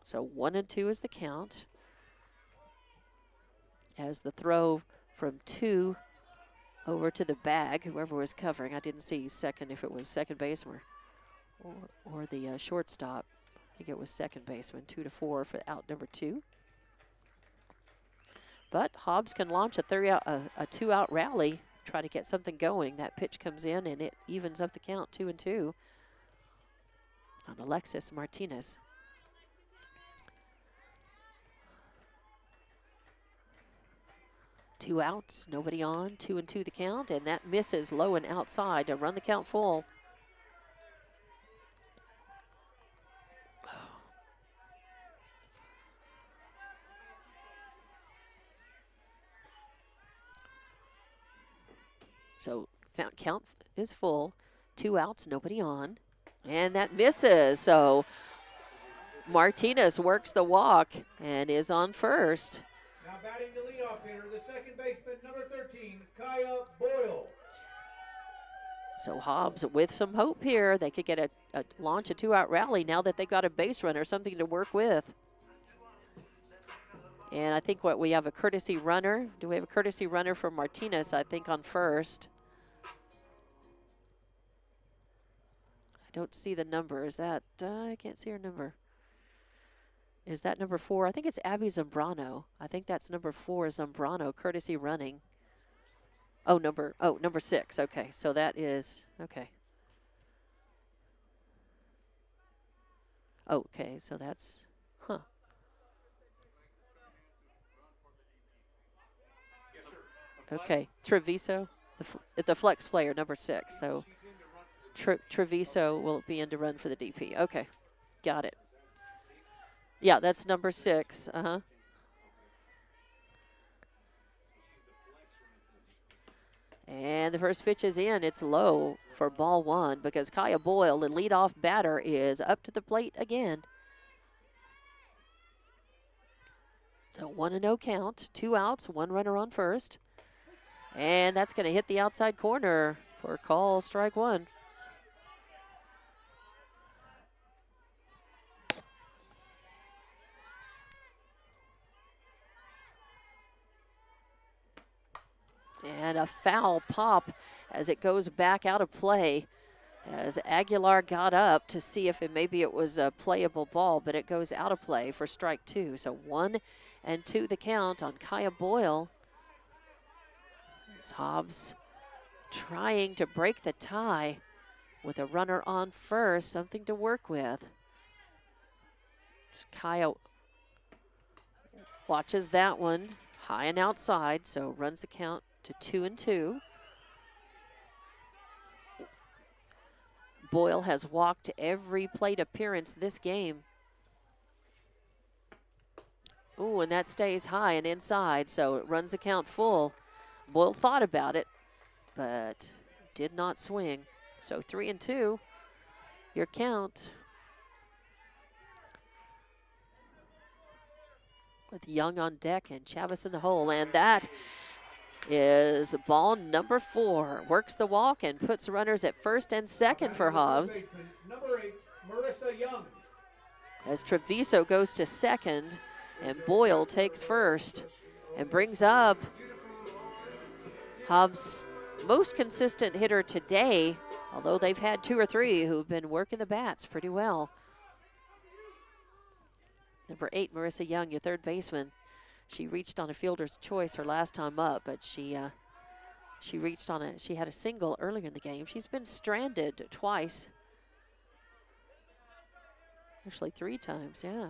So 1-2 is the count. As the throw from 2 over to the bag, whoever was covering. I didn't see second, if it was second baseman or the shortstop. I think it was second baseman. 2-4 for out number 2. But Hobbs can launch a 2-out rally, try to get something going. That pitch comes in and it evens up the count, 2-2 on Alexis Martinez. Two outs, nobody on, 2-2 the count, and that misses low and outside to run the count full. So count is full, 2 outs, nobody on, and that misses. So Martinez works the walk and is on first. Now batting the leadoff hitter, the second baseman, number 13, Kaya Boyle. So Hobbs with some hope here. They could get a launch a 2-out rally now that they've got a base runner, something to work with. And I think we have a courtesy runner. Do we have a courtesy runner for Martinez, I think, on first? I don't see the number. Is that, I can't see her number. Is that number 4? I think it's Abby Zambrano. I think that's number 4, Zambrano, courtesy running. Number 6. Okay, so that is, okay. Okay, so that's, Okay, Treviso, the flex player, number 6. So Treviso will be in to run for the DP. Okay, got it. Yeah, that's number 6. And the first pitch is in. It's low for ball 1 because Kaya Boyle, the leadoff batter, is up to the plate again. So 1-0 count, 2 outs, 1 runner on first. And that's going to hit the outside corner for call strike 1. And a foul pop as it goes back out of play, as Aguilar got up to see if maybe it was a playable ball, but it goes out of play for strike 2. So 1-2 the count on Kaya Boyle. As Hobbs trying to break the tie with a runner on first, something to work with. Kaya watches that one high and outside, so runs the count to 2-2. Boyle has walked every plate appearance this game. Ooh, and that stays high and inside, so it runs the count full. Boyle thought about it, but did not swing. So 3-2, your count. With Young on deck and Chavez in the hole, and that is ball number 4. Works the walk and puts runners at first and second for Hobbs. Number 8, Marissa Young. As Treviso goes to second and Boyle takes first and brings up Hobbs' most consistent hitter today, although they've had 2 or 3 who've been working the bats pretty well. Number 8, Marissa Young, your third baseman. She reached on a fielder's choice her last time up, but she had a single earlier in the game. She's been stranded twice. Actually 3 times, yeah.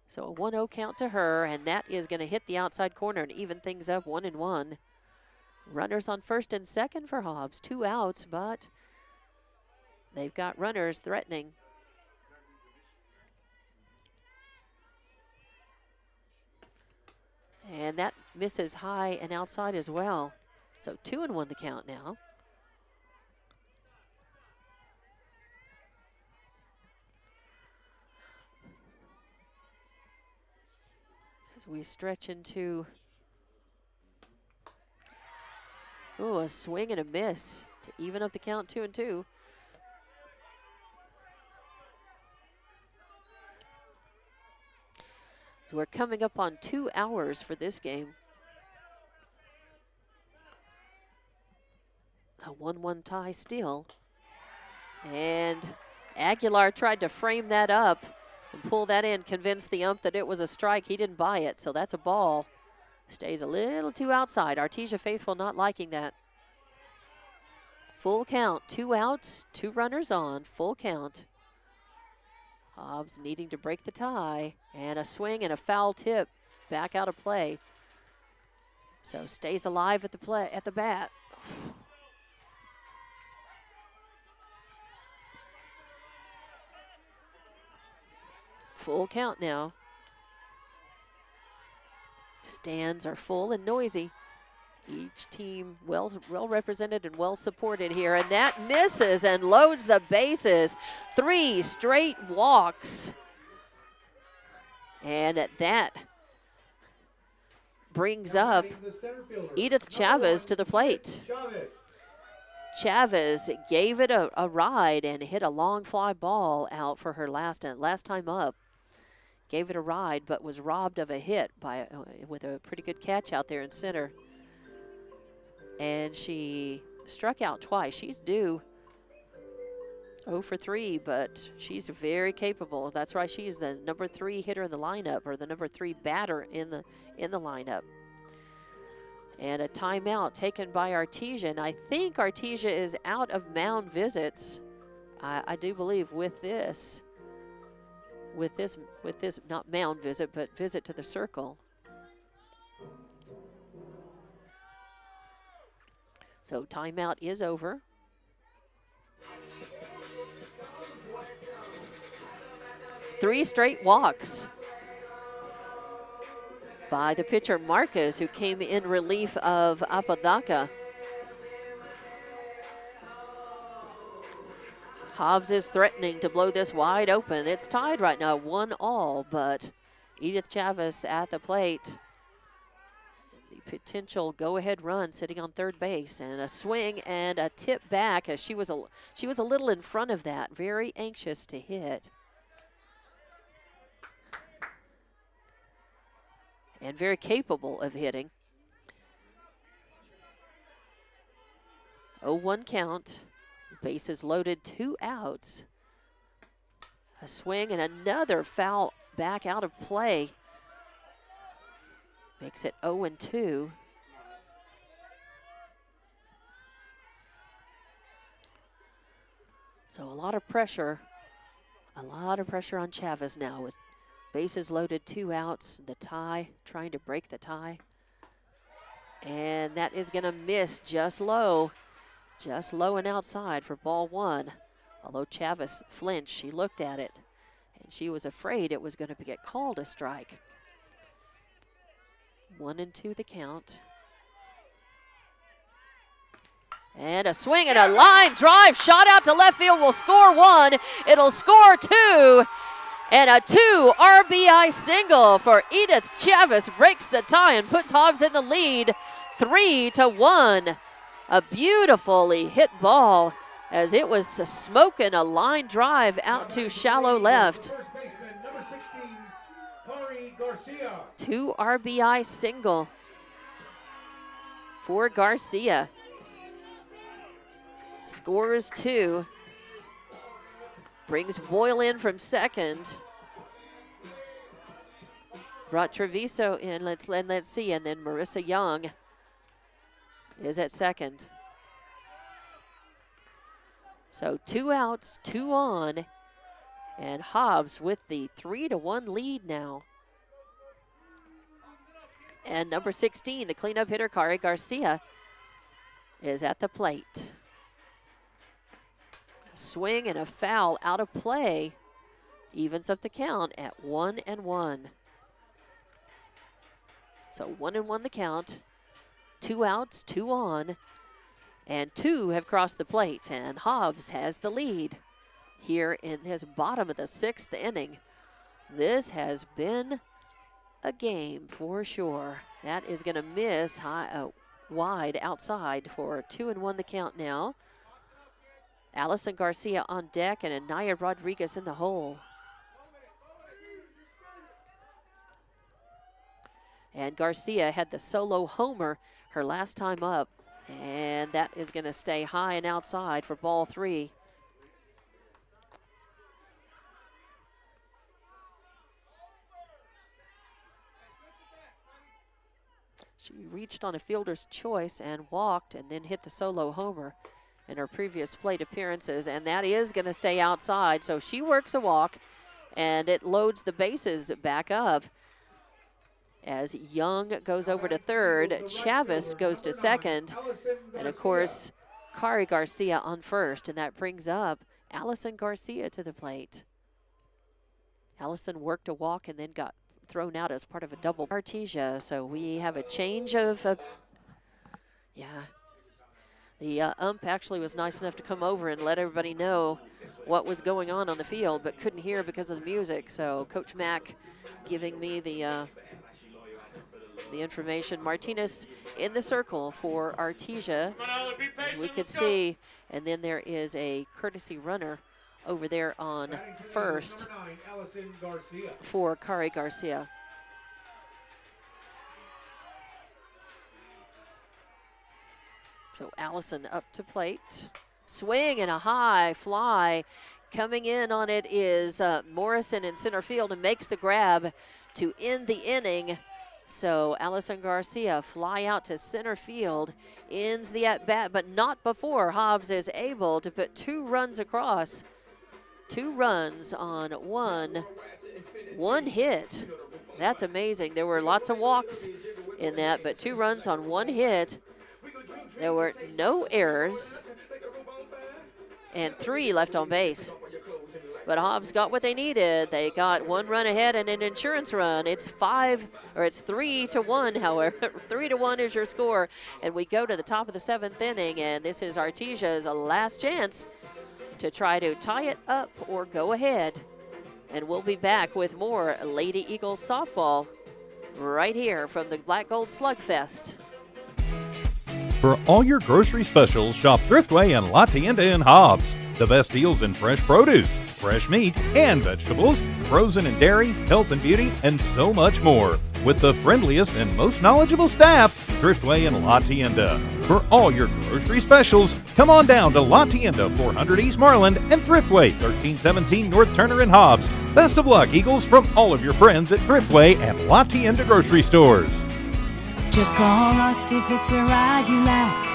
So a 1-0 count to her, and that is going to hit the outside corner and even things up 1-1. Runners on first and second for Hobbs. 2 outs, but they've got runners threatening. And that misses high and outside as well. So 2-1 the count now. As we stretch into a swing and a miss to even up the count 2-2. So we're coming up on 2 hours for this game. A 1-1 tie still. And Aguilar tried to frame that up and pull that in, convince the ump that it was a strike. He didn't buy it, so that's a ball. Stays a little too outside. Artesia faithful not liking that. Full count, 2 outs, 2 runners on, full count. Hobbs needing to break the tie, and a swing and a foul tip back out of play. So stays alive at the bat. Full count now. Stands are full and noisy. Each team well represented and well supported here, and that misses and loads the bases. 3 straight walks. And that brings up Edith Chavez to the plate. Chavez gave it a ride and hit a long fly ball out for her last time up. Gave it a ride, but was robbed of a hit with a pretty good catch out there in center. And she struck out twice. She's due 0 for 3, but she's very capable. That's why she's the number 3 hitter in the lineup, or the number 3 batter in the lineup. And a timeout taken by Artesia. And I think Artesia is out of mound visits. I do believe with this, not mound visit, but visit to the circle. So timeout is over. Three straight walks by the pitcher Marcus, who came in relief of Apodaca. Hobbs is threatening to blow this wide open. It's tied right now, 1-1, but Edith Chavez at the plate. The potential go-ahead run sitting on third base, and a swing and a tip back, as she was a little in front of that, very anxious to hit. And very capable of hitting. 0-1 count. Bases loaded, 2 outs. A swing and another foul back out of play. Makes it 0-2. So a lot of pressure on Chavez now with bases loaded, 2 outs, the tie, trying to break the tie. And that is going to miss just low and outside for ball 1. Although Chavez flinched, she looked at it, and she was afraid it was going to get called a strike. 1-2 the count. And a swing and a line drive shot out to left field will score 1. It'll score 2. And a 2 RBI single for Edith Chavez breaks the tie and puts Hobbs in the lead 3-1. A beautifully hit ball as it was smoking a line drive out to shallow left. First baseman, number 16, Kari Garcia. 2 RBI single for Garcia. Scores 2. Brings Boyle in from second. Brought Treviso in, let's see, and then Marissa Young is at second. So 2 outs, 2 on, and Hobbs with the 3-1 lead now. And number 16, the cleanup hitter, Kari Garcia, is at the plate. Swing and a foul out of play evens up the count at 1-1. So 1-1 the count. 2 outs, 2 on, and 2 have crossed the plate, and Hobbs has the lead here in his bottom of the 6th inning. This has been a game for sure. That is going to miss wide outside for 2-1 the count now. Allison Garcia on deck and Anaya Rodriguez in the hole. And Garcia had the solo homer her last time up, and that is going to stay high and outside for ball 3. She reached on a fielder's choice and walked and then hit the solo homer in her previous plate appearances, and that is going to stay outside. So she works a walk, and it loads the bases back up as Young goes over to third, Chavez goes to second, and of course, Kari Garcia on first, and that brings up Allison Garcia to the plate. Allison worked a walk and then got thrown out as part of a double Artesia, so we have a change of, the ump actually was nice enough to come over and let everybody know what was going on the field, but couldn't hear because of the music, so Coach Mack giving me the information. Martinez in the circle for Artesia, as we could see, and then there is a courtesy runner over there on first for Kari Garcia. So Allison up to plate. Swing and a high fly. Coming in on it is Morrison in center field and makes the grab to end the inning. So Allison Garcia fly out to center field, ends the at-bat, but not before Hobbs is able to put 2 runs across. 2 runs on one hit. That's amazing. There were lots of walks in that, but 2 runs on 1 hit. There were no errors and 3 left on base. But Hobbs got what they needed. They got 1 run ahead and an insurance run. It's 3-1, however. 3-1 is your score. And we go to the top of the 7th inning, and this is Artesia's last chance to try to tie it up or go ahead. And we'll be back with more Lady Eagles softball right here from the Black Gold Slugfest. For all your grocery specials, shop Thriftway and La Tienda in Hobbs. The best deals in fresh produce, fresh meat, and vegetables, frozen and dairy, health and beauty, and so much more. With the friendliest and most knowledgeable staff, Thriftway and La Tienda. For all your grocery specials, come on down to La Tienda, 400 East Marland, and Thriftway, 1317 North Turner and Hobbs. Best of luck, Eagles, from all of your friends at Thriftway and La Tienda grocery stores. Just call us if it's a ride you like.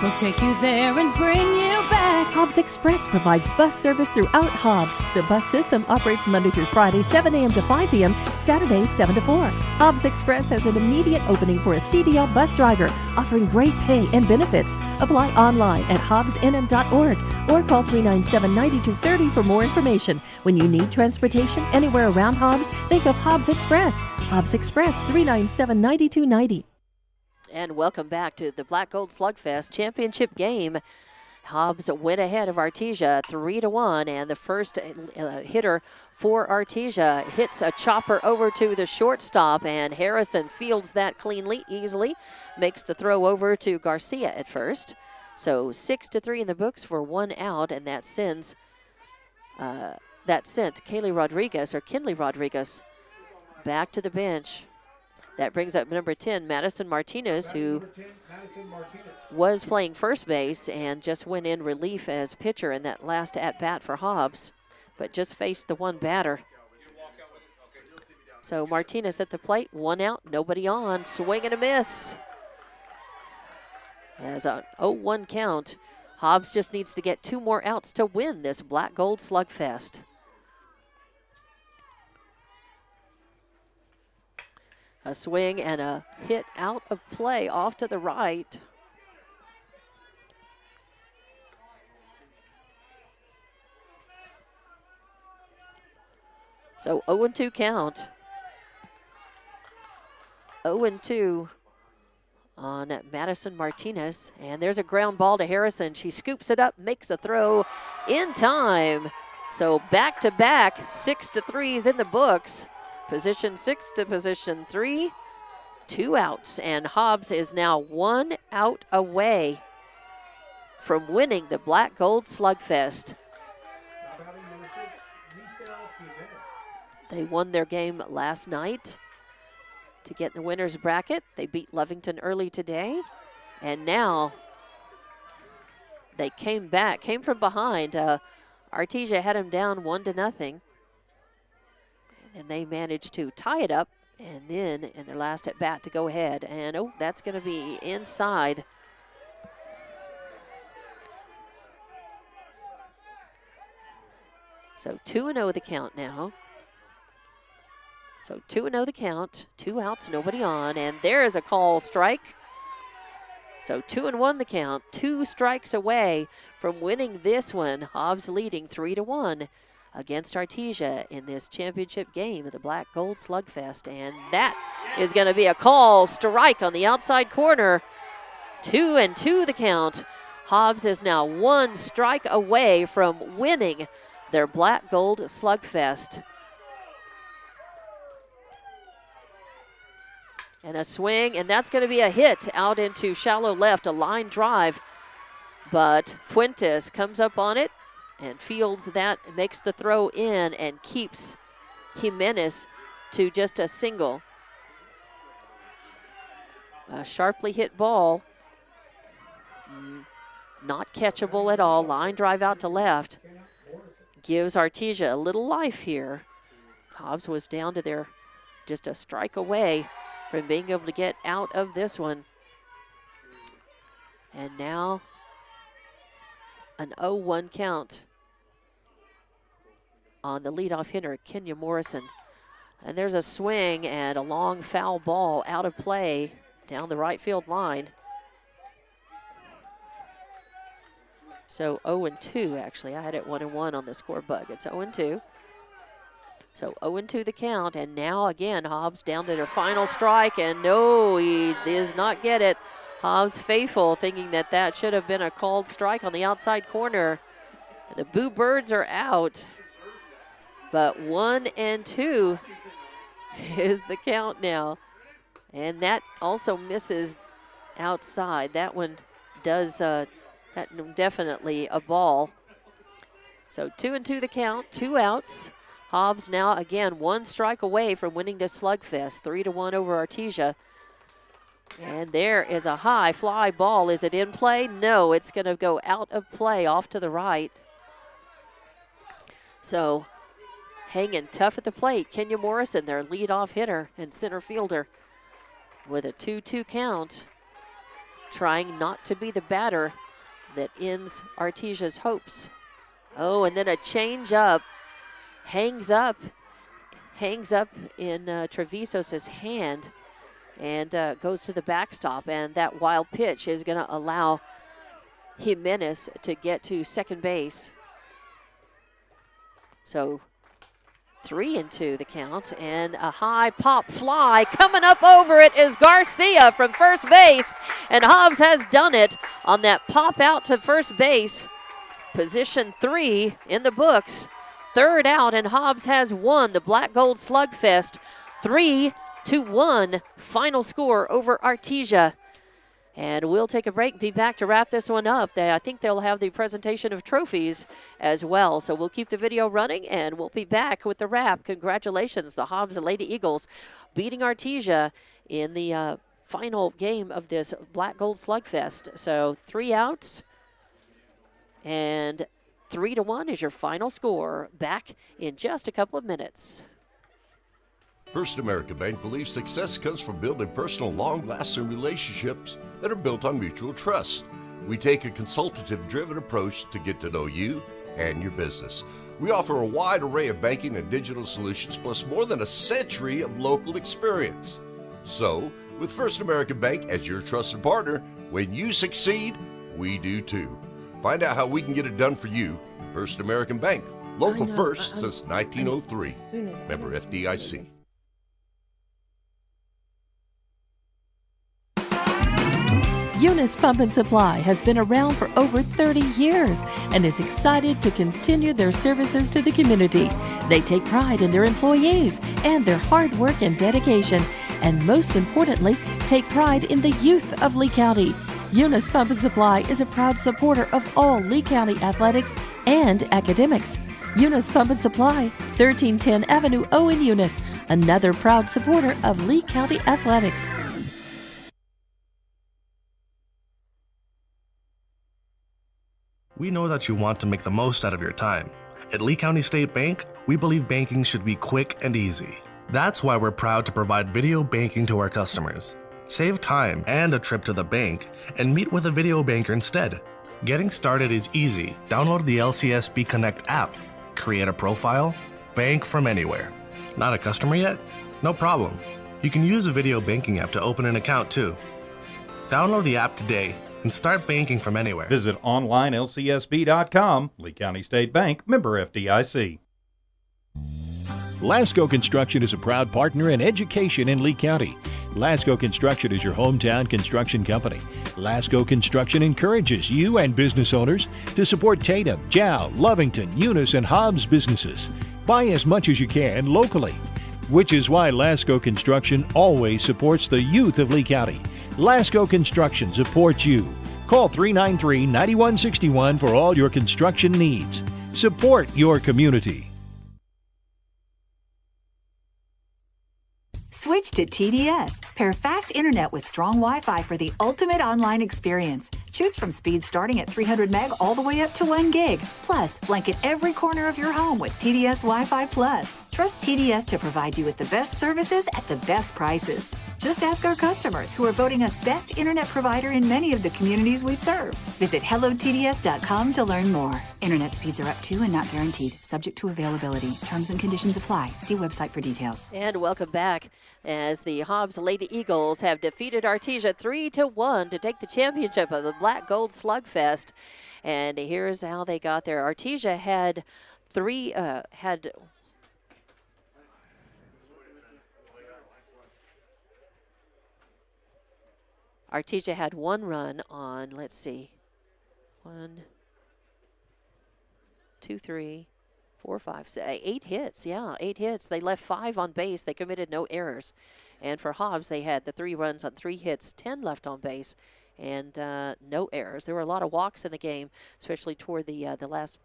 We'll take you there and bring you back. Hobbs Express provides bus service throughout Hobbs. The bus system operates Monday through Friday, 7 a.m. to 5 p.m., Saturdays, 7 to 4. Hobbs Express has an immediate opening for a CDL bus driver, offering great pay and benefits. Apply online at hobbsnm.org or call 397-9230 for more information. When you need transportation anywhere around Hobbs, think of Hobbs Express. Hobbs Express, 397-9290. And welcome back to the Black Gold Slugfest championship game. Hobbs went ahead of Artesia 3-1, and the first hitter for Artesia hits a chopper over to the shortstop, and Harrison fields that cleanly, easily, makes the throw over to Garcia at first. So 6-3 in the books for 1 out, and that sent Kinley Rodriguez back to the bench. That brings up number 10, Madison Martinez, who was playing first base and just went in relief as pitcher in that last at-bat for Hobbs, but just faced the one batter. So Martinez at the plate, 1 out, nobody on, swing and a miss. As an 0-1 count, Hobbs just needs to get 2 more outs to win this Black Gold Slugfest. A swing and a hit out of play off to the right. So 0-2 count. 0-2 on Madison Martinez. And there's a ground ball to Harrison. She scoops it up, makes a throw in time. So back-to-back 6-3s in the books. Position 6 to position 3, 2 outs, and Hobbs is now 1 out away from winning the Black Gold Slugfest. They won their game last night to get in the winner's bracket. They beat Lovington early today, and now they came from behind. Artesia had them down 1-0. And they managed to tie it up, and then in their last at bat to go ahead. And oh, that's going to be inside. So 2-0 the count now. So 2-0 the count, 2 outs, nobody on, and there is a call strike. So 2-1 the count, 2 strikes away from winning this one. Hobbs leading 3-1. Against Artesia in this championship game of the Black Gold Slugfest. And that is going to be a call strike on the outside corner. 2-2 the count. Hobbs is now 1 strike away from winning their Black Gold Slugfest. And a swing, and that's going to be a hit out into shallow left, a line drive. But Fuentes comes up on it and fields that, makes the throw in, and keeps Jimenez to just a single. A sharply hit ball. Not catchable at all. Line drive out to left. Gives Artesia a little life here. Hobbs was down to their just a strike away from being able to get out of this one. And now an 0-1 count on the leadoff hitter, Kenya Morrison. And there's a swing and a long foul ball out of play down the right field line. So 0-2, actually. I had it 1-1 on the score bug. It's 0-2. So 0-2 the count, and now again Hobbs down to their final strike, and no, he does not get it. Hobbs faithful, thinking that that should have been a called strike on the outside corner. And the Boo Birds are out. But 1-2 is the count now. And that also misses outside. That one does, that definitely a ball. So 2-2 the count, 2 outs. Hobbs now again 1 strike away from winning this slugfest, 3-1 over Artesia. And there is a high fly ball. Is it in play? No, it's going to go out of play off to the right. So hanging tough at the plate, Kenya Morrison, their leadoff hitter and center fielder, with a 2-2 count, trying not to be the batter that ends Artesia's hopes. Oh, and then a change up, hangs up in Trevisos' hand, and goes to the backstop, and that wild pitch is going to allow Jimenez to get to second base. So 3-2 the count, and a high pop fly coming up over it is Garcia from first base, and Hobbs has done it on that pop out to first base. Position 3 in the books. 3rd out, and Hobbs has won the Black Gold Slugfest 3-1 final score over Artesia. And we'll take a break and be back to wrap this one up. I think they'll have the presentation of trophies as well. So we'll keep the video running, and we'll be back with the wrap. Congratulations, the Hobbs and Lady Eagles beating Artesia in the final game of this Black Gold Slugfest. So 3 outs, and 3-1 is your final score. Back in just a couple of minutes. First American Bank believes success comes from building personal, long-lasting relationships that are built on mutual trust. We take a consultative-driven approach to get to know you and your business. We offer a wide array of banking and digital solutions, plus more than a century of local experience. So, with First American Bank as your trusted partner, when you succeed, we do too. Find out how we can get it done for you. First American Bank, local first since 1903. Member FDIC. Eunice Pump and Supply has been around for over 30 years and is excited to continue their services to the community. They take pride in their employees and their hard work and dedication, and most importantly, take pride in the youth of Lee County. Eunice Pump and Supply is a proud supporter of all Lee County athletics and academics. Eunice Pump and Supply, 1310 Avenue O in Eunice, another proud supporter of Lee County athletics. We know that you want to make the most out of your time. At Lee County State Bank, we believe banking should be quick and easy. That's why we're proud to provide video banking to our customers. Save time and a trip to the bank, and meet with a video banker instead. Getting started is easy. Download the LCSB Connect app, create a profile, bank from anywhere. Not a customer yet? No problem. You can use a video banking app to open an account too. Download the app today and start banking from anywhere. Visit onlinelcsb.com. Lee County State Bank, member FDIC. Lasco Construction is a proud partner in education in Lee County. Lasco Construction is your hometown construction company. Lasco Construction encourages you and business owners to support Tatum, Jow, Lovington, Eunice, and Hobbs businesses. Buy as much as you can locally, which is why Lasco Construction always supports the youth of Lee County. Lasco Construction supports you. Call 393-9161 for all your construction needs. Support your community. Switch to TDS. Pair fast internet with strong Wi-Fi for the ultimate online experience. Choose from speeds starting at 300 meg all the way up to 1 gig. Plus, blanket every corner of your home with TDS Wi-Fi Plus. Trust TDS to provide you with the best services at the best prices. Just ask our customers, who are voting us best internet provider in many of the communities we serve. Visit hellotds.com to learn more. Internet speeds are up to and not guaranteed. Subject to availability. Terms and conditions apply. See website for details. And welcome back, as the Hobbs Lady Eagles have defeated Artesia 3-1 to take the championship of the Black Gold Slugfest. And here's how they got there. Artesia had Artesia had 1 run on, let's see, 1, 2, 3, 4, 5, 6, 8 hits. Yeah, 8 hits. They left 5 on base. They committed no errors. And for Hobbs, they had the 3 runs on 3 hits, 10 left on base, and no errors. There were a lot of walks in the game, especially toward the last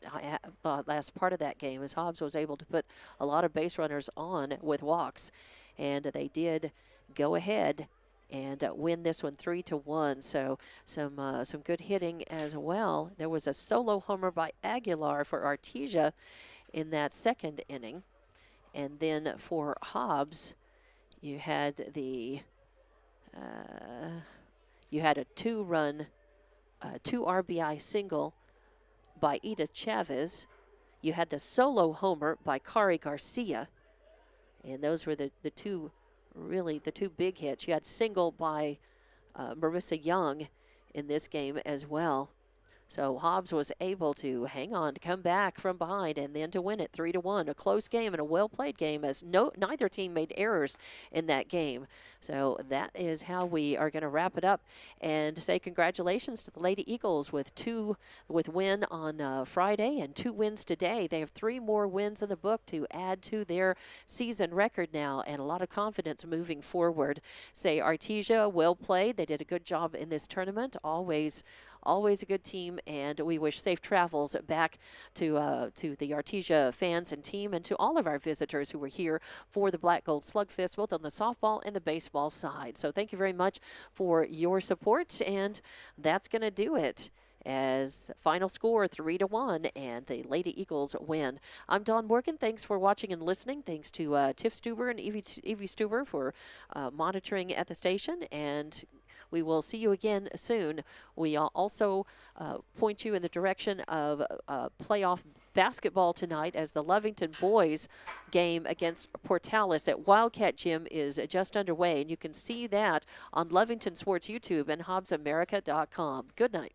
part of that game, as Hobbs was able to put a lot of base runners on with walks. And they did go ahead and win this one 3-1. So some good hitting as well. There was a solo homer by Aguilar for Artesia in that second inning, and then for Hobbs, you had a 2-run, 2 RBI single by Edith Chavez. You had the solo homer by Kari Garcia, and those were the two. Really, the 2 big hits. You had single by Marissa Young in this game as well. So Hobbs was able to hang on, to come back from behind, and then to win it 3-1. A close game and a well-played game, as neither team made errors in that game. So that is how we are going to wrap it up and say congratulations to the Lady Eagles with win on Friday and 2 wins today. They have 3 more wins in the book to add to their season record now, and a lot of confidence moving forward. Say Artesia, well played. They did a good job in this tournament. Always a good team, and we wish safe travels back to the Artesia fans and team, and to all of our visitors who were here for the Black Gold Slugfest, both on the softball and the baseball side. So thank you very much for your support, and that's going to do it. As final score 3-1, and the Lady Eagles win. I'm Dawn Morgan. Thanks for watching and listening. Thanks to Tiff Stuber and Evie Stuber for monitoring at the station, and we will see you again soon. We also point you in the direction of playoff basketball tonight, as the Lovington boys game against Portales at Wildcat Gym is just underway, and you can see that on Lovington Sports YouTube and HobbsAmerica.com. Good night.